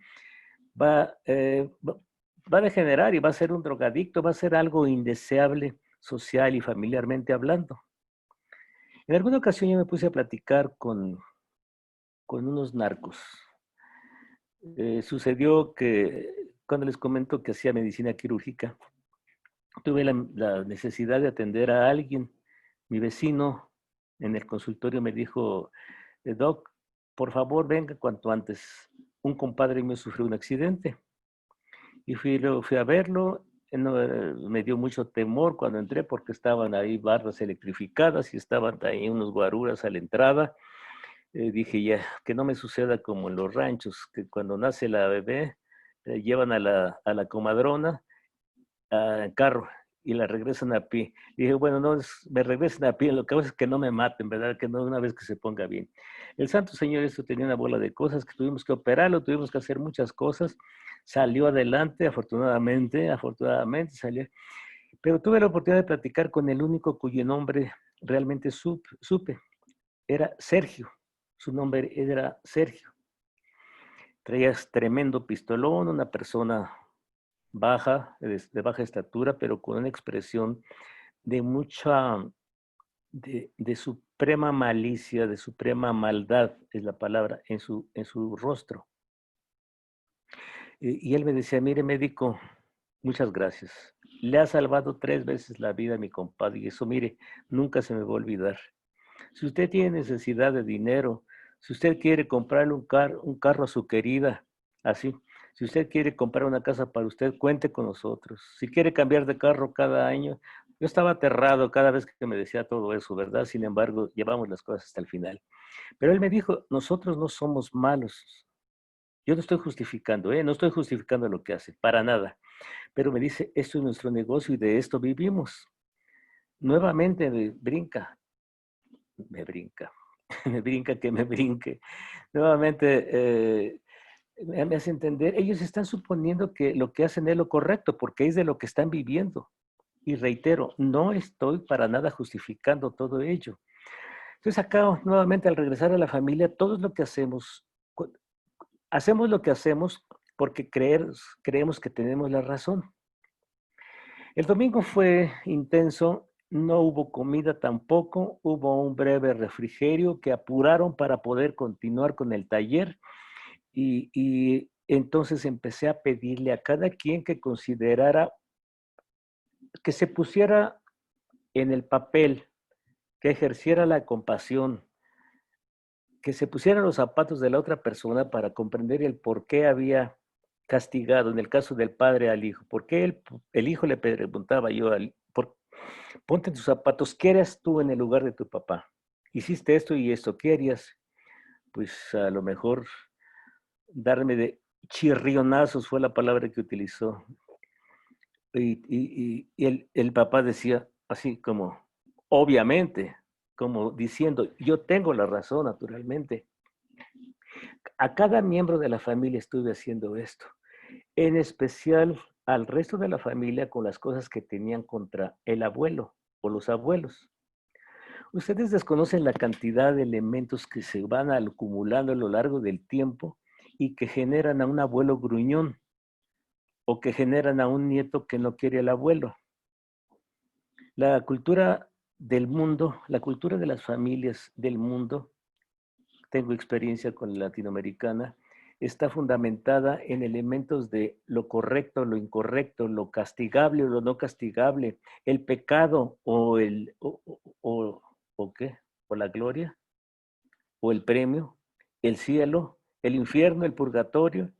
va a degenerar y va a ser un drogadicto, va a ser algo indeseable social y familiarmente hablando. En alguna ocasión yo me puse a platicar con unos narcos. Sucedió que cuando les comento que hacía medicina quirúrgica, tuve la necesidad de atender a alguien. Mi vecino en el consultorio me dijo, Doc, por favor venga cuanto antes. Un compadre mío sufrió un accidente y fui a verlo. me dio mucho temor cuando entré porque estaban ahí barras electrificadas y estaban ahí unos guaruras a la entrada. Dije ya, que no me suceda como en los ranchos, que cuando nace la bebé, llevan a la comadrona en carro y la regresan a pie. Y dije, bueno, no, me regresen a pie, lo que pasa es que no me maten, ¿verdad? Que no una vez que se ponga bien. El Santo Señor esto tenía una bola de cosas que tuvimos que operarlo, tuvimos que hacer muchas cosas. Salió adelante, afortunadamente salió. Pero tuve la oportunidad de platicar con el único cuyo nombre realmente supe. Era Sergio. Su nombre era Sergio. Traía tremendo pistolón, una persona baja, de baja estatura, pero con una expresión de mucha, de suprema malicia, de suprema maldad, es la palabra, en su rostro. Y él me decía, mire médico, muchas gracias. Le ha salvado 3 veces la vida a mi compadre y eso, mire, nunca se me va a olvidar. Si usted tiene necesidad de dinero, si usted quiere comprarle un carro a su querida, así, si usted quiere comprar una casa para usted, cuente con nosotros. Si quiere cambiar de carro cada año, yo estaba aterrado cada vez que me decía todo eso, ¿verdad? Sin embargo, llevamos las cosas hasta el final. Pero él me dijo, nosotros no somos malos. Yo no estoy justificando, ¿eh? No estoy justificando lo que hace, para nada. Pero me dice, esto es nuestro negocio y de esto vivimos. Nuevamente me brinca, me brinca que me brinque. Nuevamente me hace entender, ellos están suponiendo que lo que hacen es lo correcto porque es de lo que están viviendo. Y reitero, no estoy para nada justificando todo ello. Entonces acá nuevamente al regresar a la familia, todo es lo que hacemos lo que hacemos porque creemos que tenemos la razón. El domingo fue intenso, no hubo comida tampoco, hubo un breve refrigerio que apuraron para poder continuar con el taller y entonces empecé a pedirle a cada quien que considerara, que se pusiera en el papel, que ejerciera la compasión, que se pusiera en los zapatos de la otra persona para comprender el por qué había castigado, en el caso del padre al hijo, por qué el hijo le preguntaba yo ponte en tus zapatos, ¿qué eras tú en el lugar de tu papá? Hiciste esto y esto, ¿qué harías? Pues a lo mejor darme de chirrionazos fue la palabra que utilizó. Y el papá decía así como, obviamente, como diciendo, yo tengo la razón, naturalmente. A cada miembro de la familia estuve haciendo esto, en especial al resto de la familia con las cosas que tenían contra el abuelo o los abuelos. Ustedes desconocen la cantidad de elementos que se van acumulando a lo largo del tiempo y que generan a un abuelo gruñón o que generan a un nieto que no quiere al abuelo. La cultura del mundo, la cultura de las familias del mundo, tengo experiencia con la latinoamericana, está fundamentada en elementos de lo correcto, lo incorrecto, lo castigable o lo no castigable, el pecado o qué, o la gloria, o el premio, el cielo, el infierno, el purgatorio.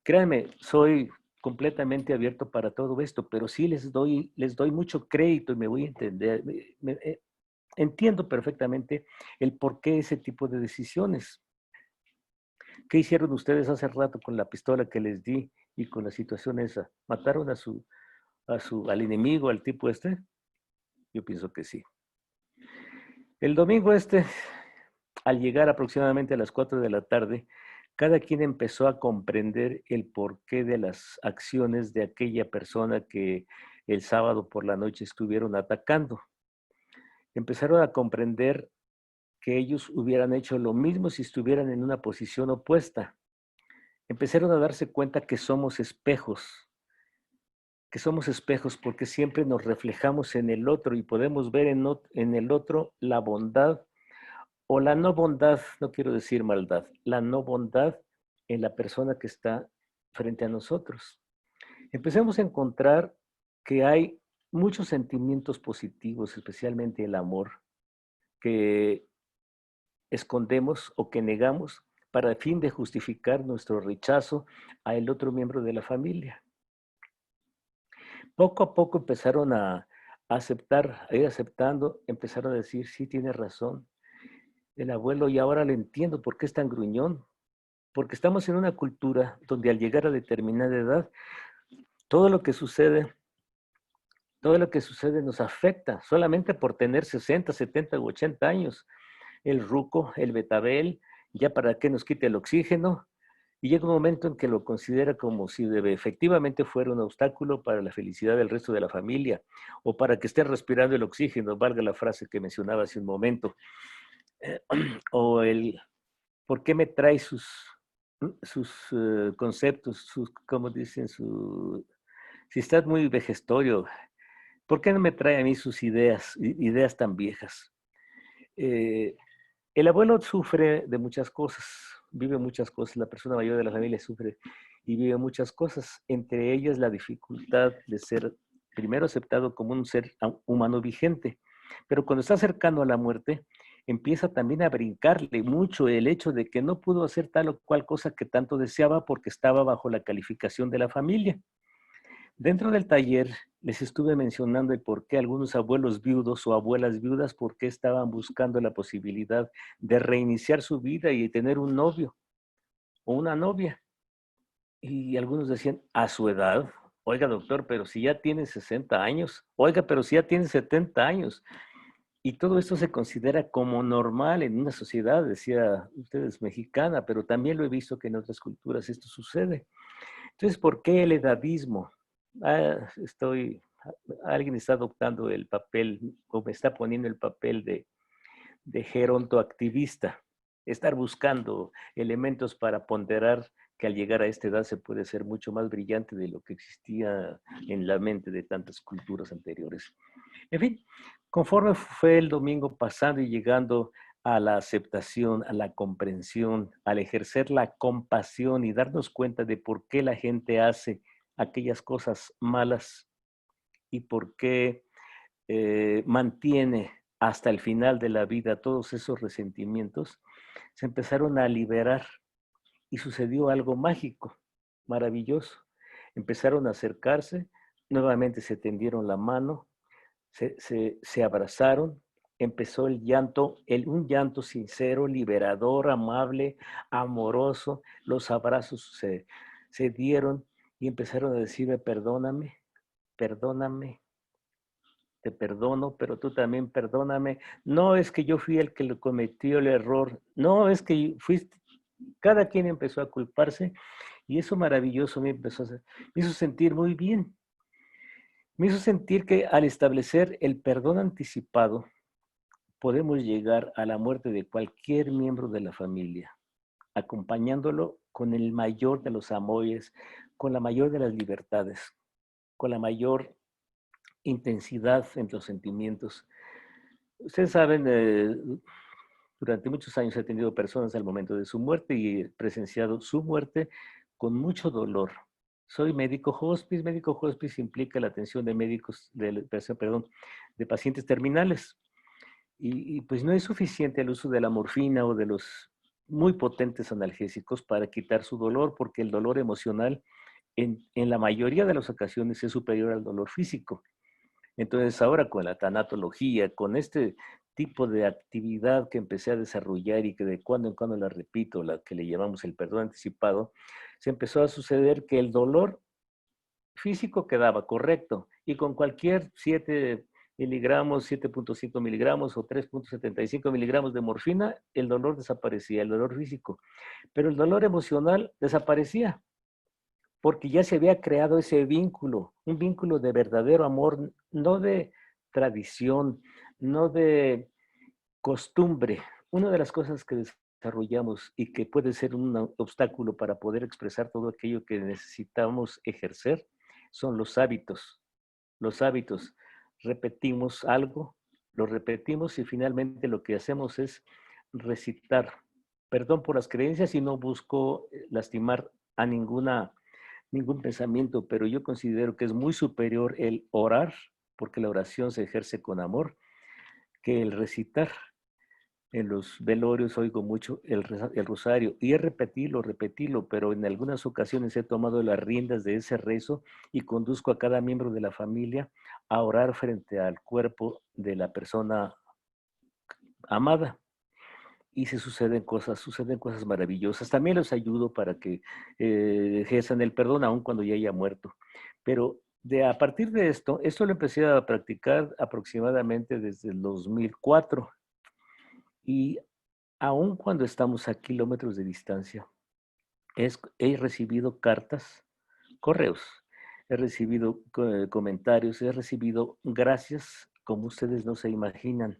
Créanme, soy completamente abierto para todo esto, pero sí les doy mucho crédito y me voy a entender, entiendo perfectamente el por qué ese tipo de decisiones. ¿Qué hicieron ustedes hace rato con la pistola que les di y con la situación esa? ¿Mataron al enemigo, al tipo este? Yo pienso que sí. El domingo al llegar aproximadamente a las 4 de la tarde, cada quien empezó a comprender el porqué de las acciones de aquella persona que el sábado por la noche estuvieron atacando. Empezaron a comprender que ellos hubieran hecho lo mismo si estuvieran en una posición opuesta. Empezaron a darse cuenta que somos espejos porque siempre nos reflejamos en el otro y podemos ver en el otro la bondad o la no bondad, no quiero decir maldad, la no bondad en la persona que está frente a nosotros. Empecemos a encontrar que hay muchos sentimientos positivos, especialmente el amor, que escondemos o que negamos para el fin de justificar nuestro rechazo a el otro miembro de la familia. Poco a poco empezaron a aceptar, a ir aceptando, empezaron a decir, sí, tiene razón, el abuelo, y ahora le entiendo por qué es tan gruñón, porque estamos en una cultura donde al llegar a determinada edad, todo lo que sucede, todo lo que sucede nos afecta, solamente por tener 60, 70 u 80 años. El ruco, el betabel, ya para qué nos quite el oxígeno, y llega un momento en que lo considera como si efectivamente fuera un obstáculo para la felicidad del resto de la familia, o para que esté respirando el oxígeno, valga la frase que mencionaba hace un momento, o el ¿por qué me trae sus conceptos, como dicen, si estás muy vejestorio, ¿por qué no me trae a mí sus ideas tan viejas? Eh, el abuelo sufre de muchas cosas, vive muchas cosas, la persona mayor de la familia sufre y vive muchas cosas, entre ellas la dificultad de ser primero aceptado como un ser humano vigente, pero cuando está cercano a la muerte, empieza también a brincarle mucho el hecho de que no pudo hacer tal o cual cosa que tanto deseaba porque estaba bajo la calificación de la familia. Dentro del taller les estuve mencionando el por qué algunos abuelos viudos o abuelas viudas, por qué estaban buscando la posibilidad de reiniciar su vida y tener un novio o una novia. Y algunos decían, a su edad, oiga doctor, pero si ya tiene 60 años, oiga, pero si ya tiene 70 años. Y todo esto se considera como normal en una sociedad, decía ustedes, mexicana, pero también lo he visto que en otras culturas esto sucede. Entonces, ¿por qué el edadismo? Ah, alguien está adoptando el papel o me está poniendo el papel de gerontoactivista, estar buscando elementos para ponderar que al llegar a esta edad se puede ser mucho más brillante de lo que existía en la mente de tantas culturas anteriores. En fin, conforme fue el domingo pasando y llegando a la aceptación, a la comprensión, al ejercer la compasión y darnos cuenta de por qué la gente hace aquellas cosas malas y por qué mantiene hasta el final de la vida todos esos resentimientos, se empezaron a liberar y sucedió algo mágico, maravilloso. Empezaron a acercarse, nuevamente se tendieron la mano, se abrazaron, empezó el llanto, un llanto sincero, liberador, amable, amoroso, los abrazos se dieron y empezaron a decirme, perdóname, perdóname, te perdono, pero tú también perdóname. No es que yo fui el que lo cometió el error, no es que fuiste, cada quien empezó a culparse y eso maravilloso me hizo sentir muy bien. Me hizo sentir que al establecer el perdón anticipado, podemos llegar a la muerte de cualquier miembro de la familia, acompañándolo con el mayor de los amores, con la mayor de las libertades, con la mayor intensidad en los sentimientos. Ustedes saben, durante muchos años he tenido personas al momento de su muerte y he presenciado su muerte con mucho dolor. Soy médico hospice implica la atención de médicos, de pacientes terminales. Y pues no es suficiente el uso de la morfina o de los muy potentes analgésicos para quitar su dolor, porque el dolor emocional en la mayoría de las ocasiones es superior al dolor físico. Entonces ahora con la tanatología, con este tipo de actividad que empecé a desarrollar y que de cuando en cuando la repito, la que le llamamos el perdón anticipado, se empezó a suceder que el dolor físico quedaba correcto y con cualquier 7 miligramos, 7.5 miligramos o 3.75 miligramos de morfina, el dolor desaparecía, el dolor físico, pero el dolor emocional desaparecía porque ya se había creado ese vínculo, un vínculo de verdadero amor, no de tradición, no de costumbre. Una de las cosas que desarrollamos y que puede ser un obstáculo para poder expresar todo aquello que necesitamos ejercer son los hábitos. Los hábitos. Repetimos algo, lo repetimos y finalmente lo que hacemos es recitar. Perdón por las creencias y no busco lastimar a ningún pensamiento, pero yo considero que es muy superior el orar, porque la oración se ejerce con amor, que el recitar. En los velorios oigo mucho el rosario y es repetirlo, pero en algunas ocasiones he tomado las riendas de ese rezo y conduzco a cada miembro de la familia a orar frente al cuerpo de la persona amada. Y se suceden cosas maravillosas. También los ayudo para que ejerzan el perdón aun cuando ya haya muerto. Pero a partir de esto lo empecé a practicar aproximadamente desde el 2004 y aun cuando estamos a kilómetros de distancia, he recibido cartas, correos, he recibido comentarios, he recibido gracias como ustedes no se imaginan,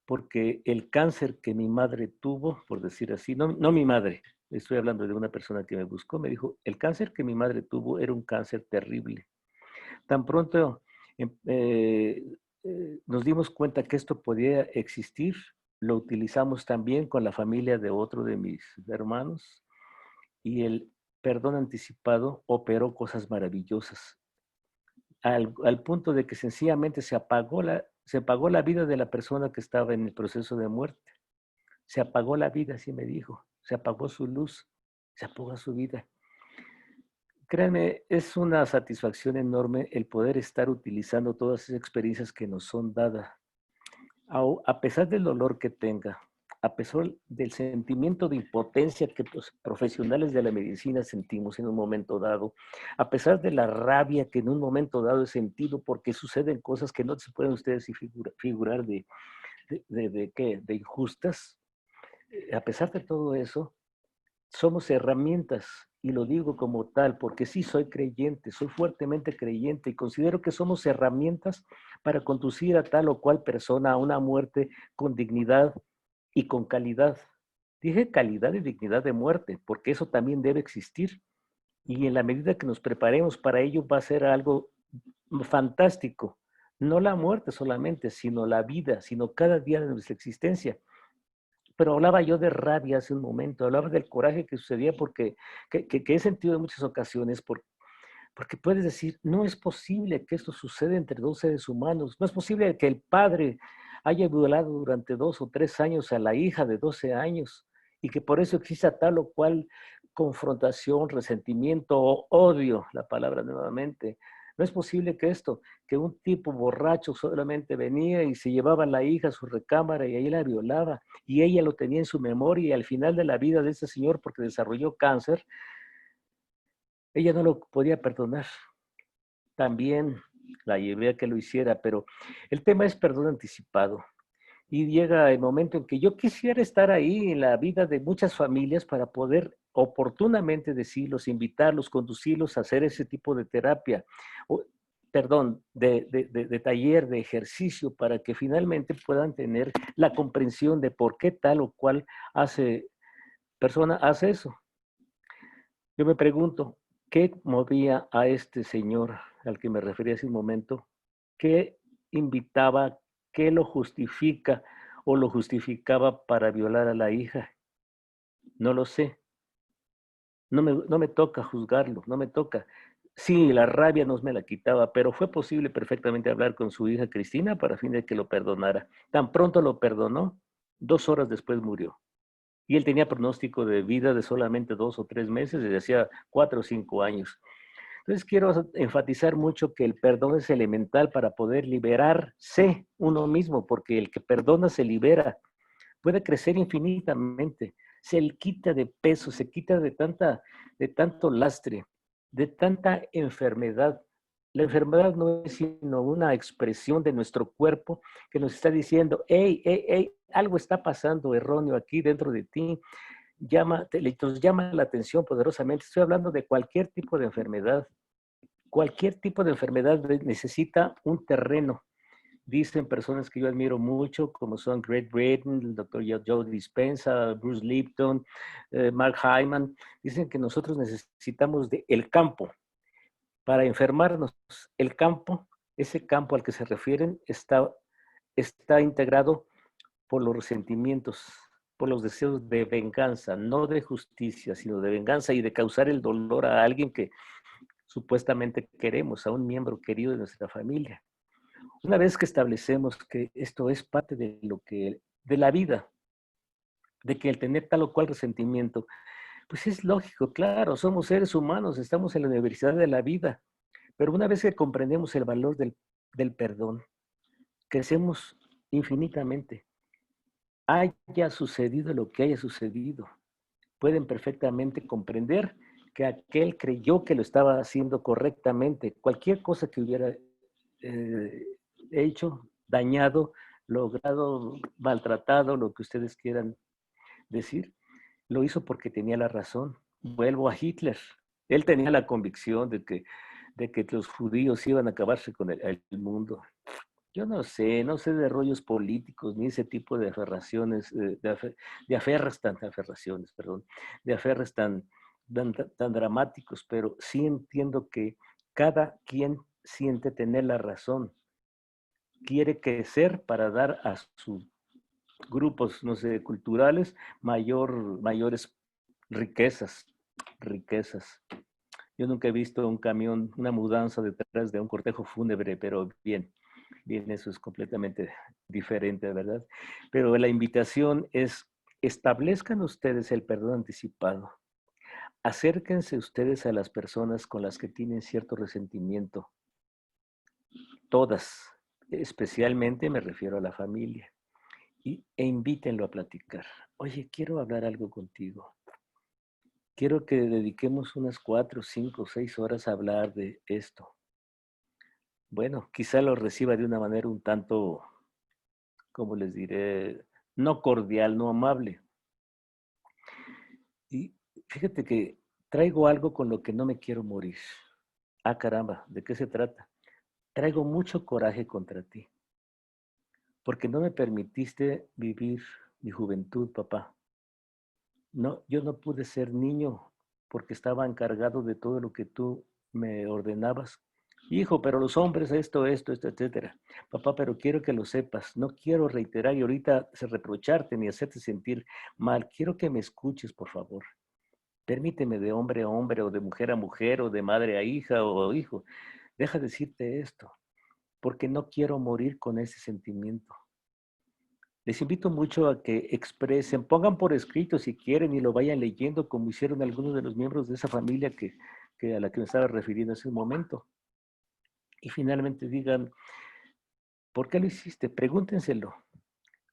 porque el cáncer que mi madre tuvo, por decir así, no mi madre, estoy hablando de una persona que me buscó, me dijo, el cáncer que mi madre tuvo era un cáncer terrible. Tan pronto em, nos dimos cuenta que esto podía existir, lo utilizamos también con la familia de otro de mis hermanos y el perdón anticipado operó cosas maravillosas, al punto de que sencillamente se apagó la vida de la persona que estaba en el proceso de muerte. Se apagó la vida, así me dijo. Se apagó su luz, se apagó su vida. Créanme, es una satisfacción enorme el poder estar utilizando todas esas experiencias que nos son dadas. A pesar del dolor que tenga, a pesar del sentimiento de impotencia que los profesionales de la medicina sentimos en un momento dado, a pesar de la rabia que en un momento dado he sentido porque suceden cosas que no se pueden ustedes figurar de injustas, a pesar de todo eso, somos herramientas, y lo digo como tal, porque sí soy creyente, soy fuertemente creyente, y considero que somos herramientas para conducir a tal o cual persona a una muerte con dignidad y con calidad. Dije calidad y dignidad de muerte, porque eso también debe existir. Y en la medida que nos preparemos para ello va a ser algo fantástico. No la muerte solamente, sino la vida, sino cada día de nuestra existencia. Pero hablaba yo de rabia hace un momento, hablaba del coraje que sucedía porque que he sentido en muchas ocasiones, porque puedes decir, no es posible que esto suceda entre dos seres humanos, no es posible que el padre haya violado durante 2 o 3 años a la hija de 12 años y que por eso exista tal o cual confrontación, resentimiento o odio, la palabra nuevamente. No es posible que un tipo borracho solamente venía y se llevaba a la hija a su recámara y ahí la violaba y ella lo tenía en su memoria y al final de la vida de ese señor, porque desarrolló cáncer, ella no lo podía perdonar. También la llevé a que lo hiciera, pero el tema es perdón anticipado. Y llega el momento en que yo quisiera estar ahí en la vida de muchas familias para poder oportunamente decirlos, invitarlos, conducirlos a hacer ese tipo de terapia, o, perdón, de taller, de ejercicio, para que finalmente puedan tener la comprensión de por qué tal o cual persona hace eso. Yo me pregunto, ¿qué movía a este señor al que me referí hace un momento? ¿Qué invitaba, qué lo justifica o lo justificaba para violar a la hija? No lo sé. No me toca juzgarlo, no me toca. Sí, la rabia no me la quitaba, pero fue posible perfectamente hablar con su hija Cristina para fin de que lo perdonara. Tan pronto lo perdonó, 2 horas después murió. Y él tenía pronóstico de vida de solamente 2 o 3 meses, desde hacía 4 o 5 años. Entonces quiero enfatizar mucho que el perdón es elemental para poder liberarse uno mismo, porque el que perdona se libera, puede crecer infinitamente, se le quita de peso, se quita de tanto lastre, de tanta enfermedad. La enfermedad no es sino una expresión de nuestro cuerpo que nos está diciendo, hey, hey, hey, algo está pasando erróneo aquí dentro de ti, nos llama la atención poderosamente. Estoy hablando de cualquier tipo de enfermedad. Cualquier tipo de enfermedad necesita un terreno. Dicen personas que yo admiro mucho, como son Greg Braden, el doctor Joe Dispenza, Bruce Lipton, Mark Hyman. Dicen que nosotros necesitamos el campo para enfermarnos. El campo, ese campo al que se refieren, está integrado por los resentimientos, por los deseos de venganza, no de justicia, sino de venganza y de causar el dolor a alguien que supuestamente queremos, a un miembro querido de nuestra familia. Una vez que establecemos que esto es parte de la vida, de que el tener tal o cual resentimiento, pues es lógico, claro, somos seres humanos, estamos en la universidad de la vida, pero una vez que comprendemos el valor del perdón, crecemos infinitamente. Haya sucedido lo que haya sucedido, pueden perfectamente comprender que aquel creyó que lo estaba haciendo correctamente. Cualquier cosa que hubiera eh, hecho, dañado, logrado, maltratado, lo que ustedes quieran decir, lo hizo porque tenía la razón. Vuelvo a Hitler. Él tenía la convicción de que los judíos iban a acabarse con el mundo. Yo no sé de rollos políticos ni ese tipo de aferraciones, de aferras tan, aferraciones, perdón, de aferres tan dramáticos, pero sí entiendo que cada quien siente tener la razón, quiere crecer para dar a sus grupos, no sé, culturales, mayores riquezas, riquezas. Yo nunca he visto un camión, una mudanza detrás de un cortejo fúnebre, pero bien, bien, eso es completamente diferente, ¿verdad? Pero la invitación es, establezcan ustedes el perdón anticipado. Acérquense ustedes a las personas con las que tienen cierto resentimiento, todas, especialmente me refiero a la familia, e invítenlo a platicar. Oye, quiero hablar algo contigo. Quiero que dediquemos unas 4, 5, 6 horas a hablar de esto. Bueno, quizá lo reciba de una manera un tanto, como les diré, no cordial, no amable. Y fíjate que traigo algo con lo que no me quiero morir. Ah, caramba, ¿de qué se trata? Traigo mucho coraje contra ti, porque no me permitiste vivir mi juventud, papá. No, yo no pude ser niño porque estaba encargado de todo lo que tú me ordenabas. Hijo, pero los hombres esto, etcétera. Papá, pero quiero que lo sepas. No quiero reiterar y ahorita reprocharte ni hacerte sentir mal. Quiero que me escuches, por favor. Permíteme de hombre a hombre o de mujer a mujer o de madre a hija o hijo. Deja decirte esto, porque no quiero morir con ese sentimiento. Les invito mucho a que expresen, pongan por escrito si quieren y lo vayan leyendo como hicieron algunos de los miembros de esa familia a la que me estaba refiriendo hace un momento. Y finalmente digan, ¿por qué lo hiciste? Pregúntenselo.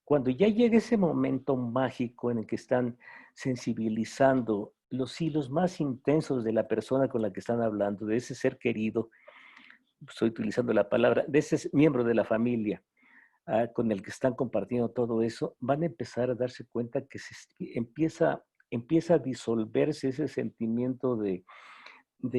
Cuando ya llegue ese momento mágico en el que están sensibilizando los hilos más intensos de la persona con la que están hablando, de ese ser querido, estoy utilizando la palabra, de ese miembro de la familia, con el que están compartiendo todo eso, van a empezar a darse cuenta que empieza a disolverse ese sentimiento de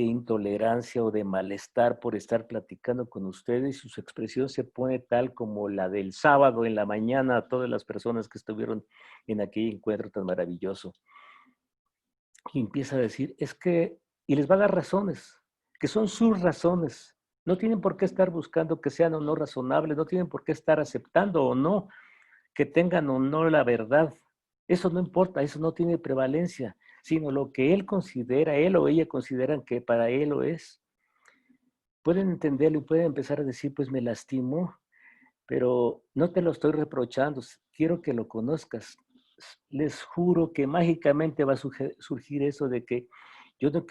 intolerancia o de malestar por estar platicando con ustedes y su expresión se pone tal como la del sábado en la mañana a todas las personas que estuvieron en aquel encuentro tan maravilloso. Y empieza a decir, es que, y les va a dar razones, que son sus razones. No tienen por qué estar buscando que sean o no razonables, no tienen por qué estar aceptando o no que tengan o no la verdad. Eso no importa, eso no tiene prevalencia, sino lo que él considera, él o ella consideran que para él lo es. Pueden entenderlo y pueden empezar a decir, pues me lastimó, pero no te lo estoy reprochando, quiero que lo conozcas. Les juro que mágicamente va a surgir eso de que yo no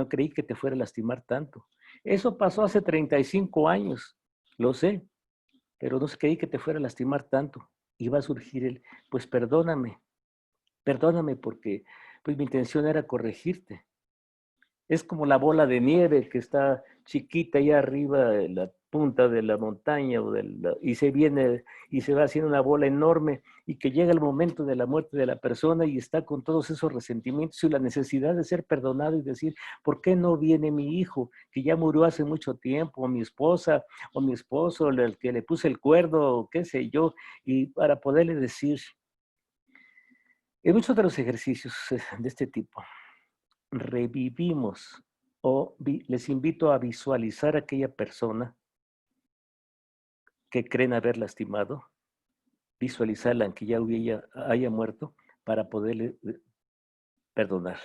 creí que te fuera a lastimar tanto. Eso pasó hace 35 años, lo sé, pero no creí que te fuera a lastimar tanto. Y va a surgir pues perdóname, perdóname porque pues mi intención era corregirte. Es como la bola de nieve que está chiquita allá arriba de la punta de la montaña y se viene y se va haciendo una bola enorme y que llega el momento de la muerte de la persona y está con todos esos resentimientos y la necesidad de ser perdonado y decir, ¿por qué no viene mi hijo que ya murió hace mucho tiempo, o mi esposa o mi esposo, el que le puse el cuerno, o qué sé yo, y para poderle decir, en muchos de los ejercicios de este tipo, revivimos les invito a visualizar a aquella persona que creen haber lastimado, visualizarla en que ya haya muerto para poderle perdonar.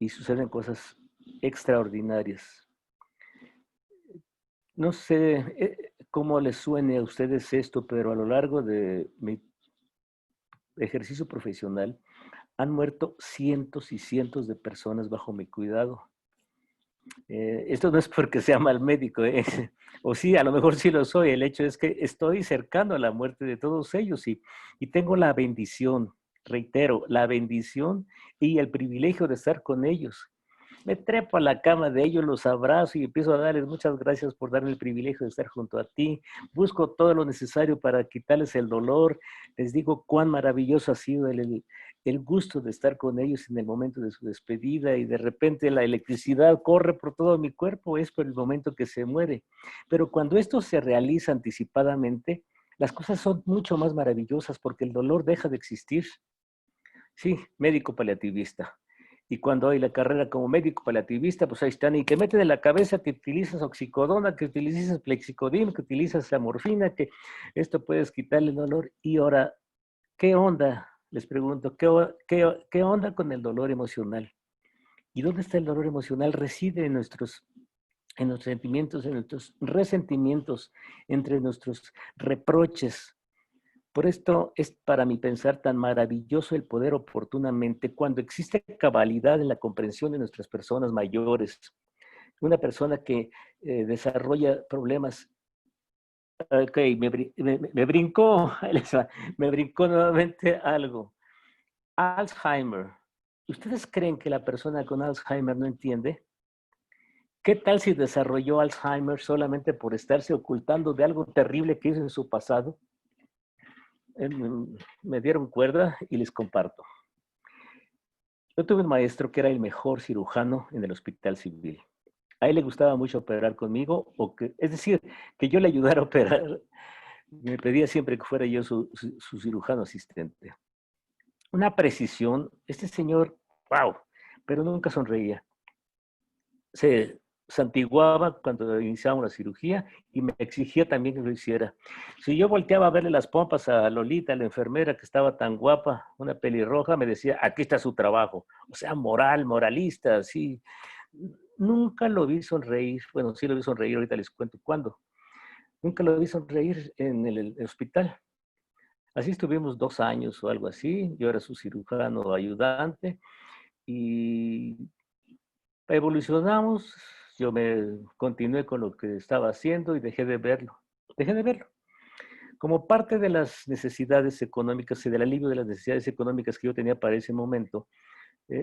Y suceden cosas extraordinarias. No sé cómo les suene a ustedes esto, pero a lo largo de mi ejercicio profesional, han muerto cientos y cientos de personas bajo mi cuidado. Esto no es porque sea mal médico, o sí, a lo mejor sí lo soy. El hecho es que estoy cercano a la muerte de todos ellos y tengo la bendición, reitero, la bendición y el privilegio de estar con ellos. Me trepo a la cama de ellos, los abrazo y empiezo a darles muchas gracias por darme el privilegio de estar junto a ti. Busco todo lo necesario para quitarles el dolor. Les digo cuán maravilloso ha sido el gusto de estar con ellos en el momento de su despedida y de repente la electricidad corre por todo mi cuerpo, es por el momento que se muere. Pero cuando esto se realiza anticipadamente, las cosas son mucho más maravillosas porque el dolor deja de existir. Sí, médico paliativista. Y cuando hay la carrera como médico paliativista, pues ahí están, y te meten en la cabeza que utilizas oxicodona, que utilizas plexicodil, que utilizas la morfina, que esto puedes quitarle el dolor. Y ahora, ¿qué onda? Les pregunto, ¿qué onda con el dolor emocional? ¿Y dónde está el dolor emocional? Reside en nuestros sentimientos, en nuestros resentimientos, entre nuestros reproches. Por esto es para mi pensar tan maravilloso el poder oportunamente cuando existe cabalidad en la comprensión de nuestras personas mayores. Una persona que desarrolla problemas. Ok, me brincó, me brincó nuevamente algo. Alzheimer. ¿Ustedes creen que la persona con Alzheimer no entiende? ¿Qué tal si desarrolló Alzheimer solamente por estarse ocultando de algo terrible que hizo en su pasado? Me dieron cuerda y les comparto. Yo tuve un maestro que era el mejor cirujano en el hospital civil. A él le gustaba mucho operar conmigo, es decir, que yo le ayudara a operar. Me pedía siempre que fuera yo su cirujano asistente. Una precisión, este señor, wow, pero nunca sonreía. Se santiguaba cuando iniciábamos la cirugía y me exigía también que lo hiciera. Si yo volteaba a verle las pompas a Lolita, la enfermera que estaba tan guapa, una pelirroja, me decía, aquí está su trabajo. O sea, moralista, así. Nunca lo vi sonreír. Bueno, sí lo vi sonreír, ahorita les cuento cuándo. Nunca lo vi sonreír en el hospital. Así estuvimos 2 años o algo así. Yo era su cirujano ayudante y evolucionamos, yo me continué con lo que estaba haciendo y dejé de verlo. Dejé de verlo. Como parte de las necesidades económicas y del alivio de las necesidades económicas que yo tenía para ese momento,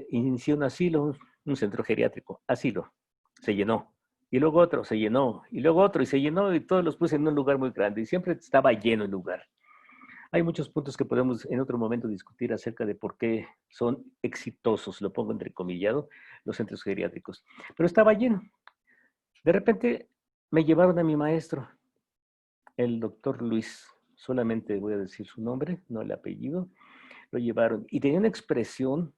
inicié un asilo, un centro geriátrico, asilo. Se llenó. Y luego otro, se llenó. Y luego otro, y se llenó, y todos los puse en un lugar muy grande. Y siempre estaba lleno el lugar. Hay muchos puntos que podemos en otro momento discutir acerca de por qué son exitosos, lo pongo entrecomillado, los centros geriátricos. Pero estaba lleno. De repente me llevaron a mi maestro, el doctor Luis. Solamente voy a decir su nombre, no el apellido. Lo llevaron y tenía una expresión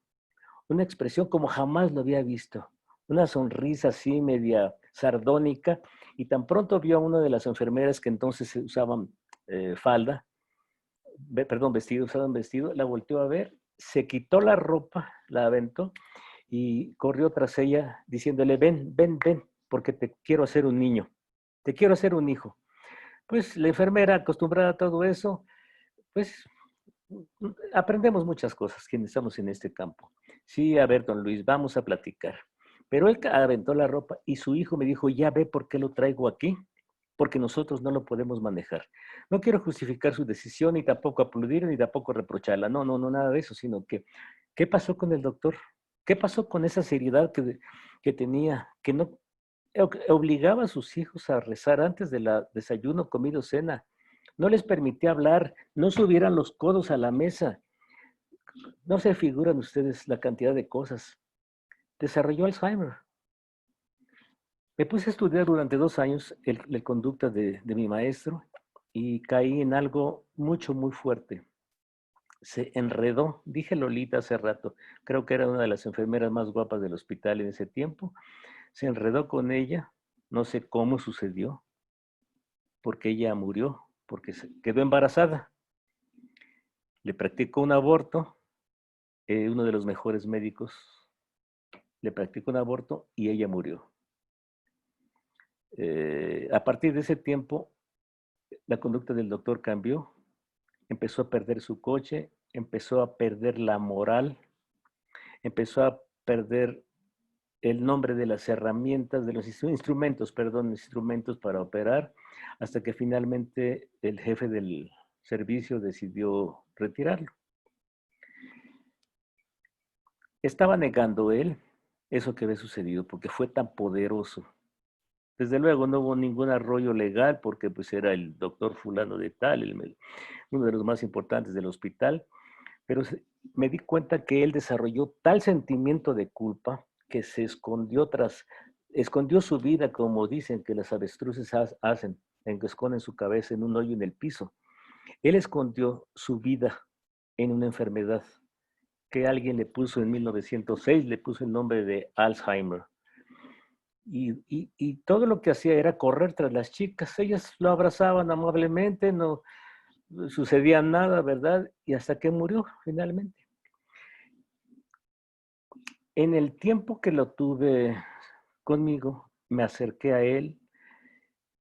como jamás lo había visto. Una sonrisa así media sardónica y tan pronto vio a una de las enfermeras que entonces usaban falda, perdón, vestido, usaban vestido, la volteó a ver, se quitó la ropa, la aventó y corrió tras ella diciéndole, ven, ven, ven, porque te quiero hacer un niño, te quiero hacer un hijo. Pues la enfermera acostumbrada a todo eso, pues aprendemos muchas cosas quienes estamos en este campo. Sí, a ver, don Luis, vamos a platicar. Pero él aventó la ropa y su hijo me dijo, ya ve por qué lo traigo aquí, porque nosotros no lo podemos manejar. No quiero justificar su decisión, ni tampoco aplaudir, ni tampoco reprocharla. No, no, no, nada de eso, sino que, ¿qué pasó con el doctor? ¿Qué pasó con esa seriedad que tenía, que no obligaba a sus hijos a rezar antes de la desayuno, comido, cena? No les permitía hablar, no subieran los codos a la mesa. No se figuran ustedes la cantidad de cosas. Desarrolló Alzheimer. Me puse a estudiar durante 2 años la conducta de mi maestro y caí en algo mucho, muy fuerte. Se enredó, dije Lolita hace rato, creo que era una de las enfermeras más guapas del hospital en ese tiempo. Se enredó con ella, no sé cómo sucedió, porque ella murió, porque se quedó embarazada. Le practicó un aborto, uno de los mejores médicos le practicó un aborto y ella murió. A partir de ese tiempo, la conducta del doctor cambió, empezó a perder su coche empezó a perder la moral, empezó a perder el nombre de las herramientas, de los instrumentos, perdón, instrumentos para operar, hasta que finalmente el jefe del servicio decidió retirarlo. Estaba negando él eso que había sucedido porque fue tan poderoso. Desde luego no hubo ningún arroyo legal porque pues era el doctor fulano de tal, uno de los más importantes del hospital, pero me di cuenta que él desarrolló tal sentimiento de culpa que se escondió su vida, como dicen que las avestruces hacen, en que esconden su cabeza en un hoyo en el piso. Él escondió su vida en una enfermedad que alguien le puso en 1906, le puso el nombre de Alzheimer. Y todo lo que hacía era correr tras las chicas. Ellas lo abrazaban amablemente, no sucedía nada, ¿verdad? Y hasta que murió finalmente. En el tiempo que lo tuve conmigo, me acerqué a él,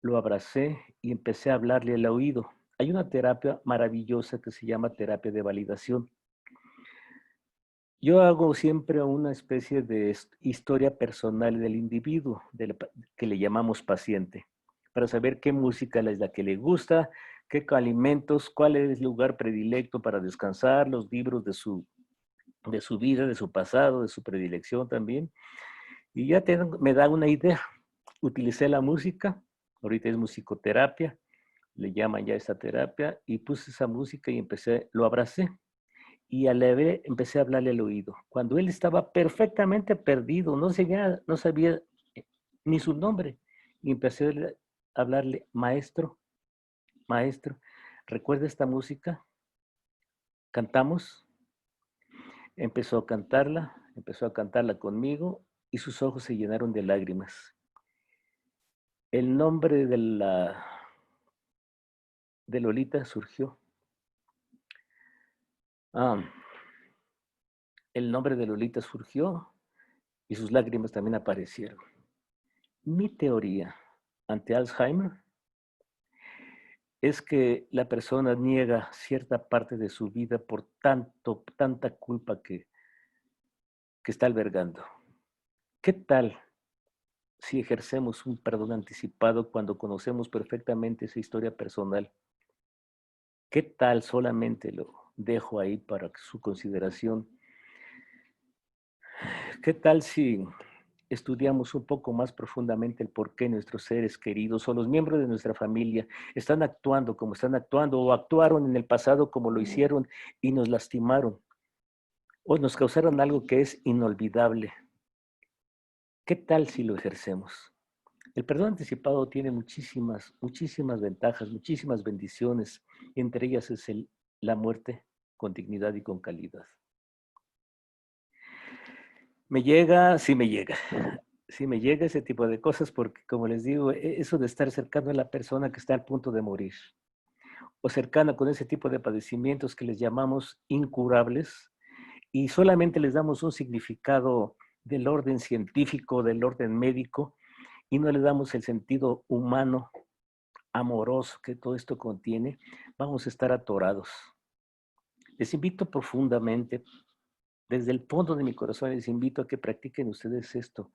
lo abracé y empecé a hablarle al oído. Hay una terapia maravillosa que se llama terapia de validación. Yo hago siempre una especie de historia personal del individuo, que le llamamos paciente, para saber qué música es la que le gusta, qué alimentos, cuál es el lugar predilecto para descansar, los libros de su vida, de su pasado, de su predilección también. Y ya me da una idea. Utilicé la música, ahorita es musicoterapia, le llaman ya esa terapia, y puse esa música y lo abracé. Y a la vez empecé a hablarle al oído. Cuando él estaba perfectamente perdido, no sabía ni su nombre. Y empecé a hablarle, maestro, maestro, ¿recuerda esta música? Cantamos. Empezó a cantarla conmigo y sus ojos se llenaron de lágrimas. El nombre de Lolita surgió. Ah, el nombre de Lolita surgió y sus lágrimas también aparecieron. Mi teoría ante Alzheimer es que la persona niega cierta parte de su vida por tanta culpa que está albergando. ¿Qué tal si ejercemos un perdón anticipado cuando conocemos perfectamente esa historia personal? ¿Qué tal solamente lo dejo ahí para su consideración? ¿Qué tal si estudiamos un poco más profundamente el por qué nuestros seres queridos o los miembros de nuestra familia están actuando como están actuando o actuaron en el pasado como lo hicieron y nos lastimaron o nos causaron algo que es inolvidable? ¿Qué tal si lo ejercemos? El perdón anticipado tiene muchísimas ventajas, muchísimas bendiciones. Entre ellas es la muerte con dignidad y con calidad. Sí me llega. Sí me llega ese tipo de cosas porque, como les digo, eso de estar cercano a la persona que está al punto de morir o cercana con ese tipo de padecimientos que les llamamos incurables y solamente les damos un significado del orden científico, del orden médico y no le damos el sentido humano, amoroso que todo esto contiene, vamos a estar atorados. Les invito profundamente, desde el fondo de mi corazón, les invito a que practiquen ustedes esto.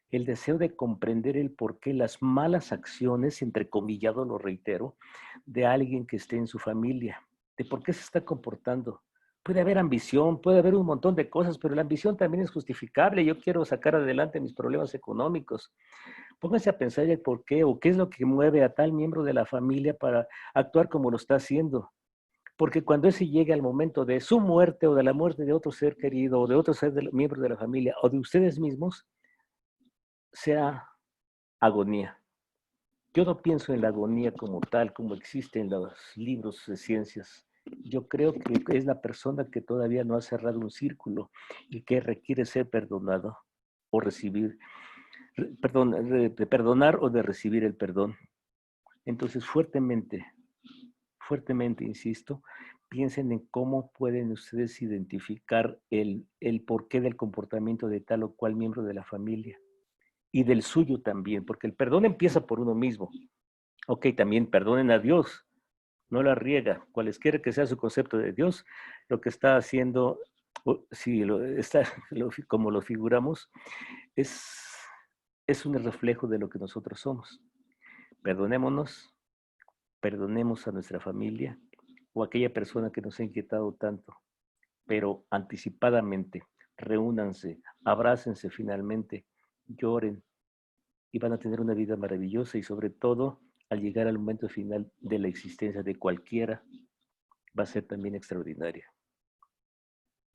El deseo de comprender el porqué las malas acciones, entrecomillado lo reitero, de alguien que esté en su familia, de por qué se está comportando. Puede haber ambición, puede haber un montón de cosas, pero la ambición también es justificable. Yo quiero sacar adelante mis problemas económicos. Pónganse a pensar el por qué o qué es lo que mueve a tal miembro de la familia para actuar como lo está haciendo. Porque cuando ese llegue al momento de su muerte o de la muerte de otro ser querido o de otro miembro de la familia o de ustedes mismos, sea agonía. Yo no pienso en la agonía como tal, como existe en los libros de ciencias. Yo creo que es la persona que todavía no ha cerrado un círculo y que requiere ser perdonado o recibir, de perdonar o de recibir el perdón. Entonces, fuertemente, insisto, piensen en cómo pueden ustedes identificar el porqué del comportamiento de tal o cual miembro de la familia y del suyo también, porque el perdón empieza por uno mismo. Ok, también perdonen a Dios, no la riega, cualesquiera que sea su concepto de Dios, lo que está haciendo, si lo está, como lo figuramos, es, es un reflejo de lo que nosotros somos. Perdonémonos, perdonemos a nuestra familia o a aquella persona que nos ha inquietado tanto, pero anticipadamente, reúnanse, abrácense finalmente, lloren y van a tener una vida maravillosa y sobre todo, al llegar al momento final de la existencia de cualquiera, va a ser también extraordinaria.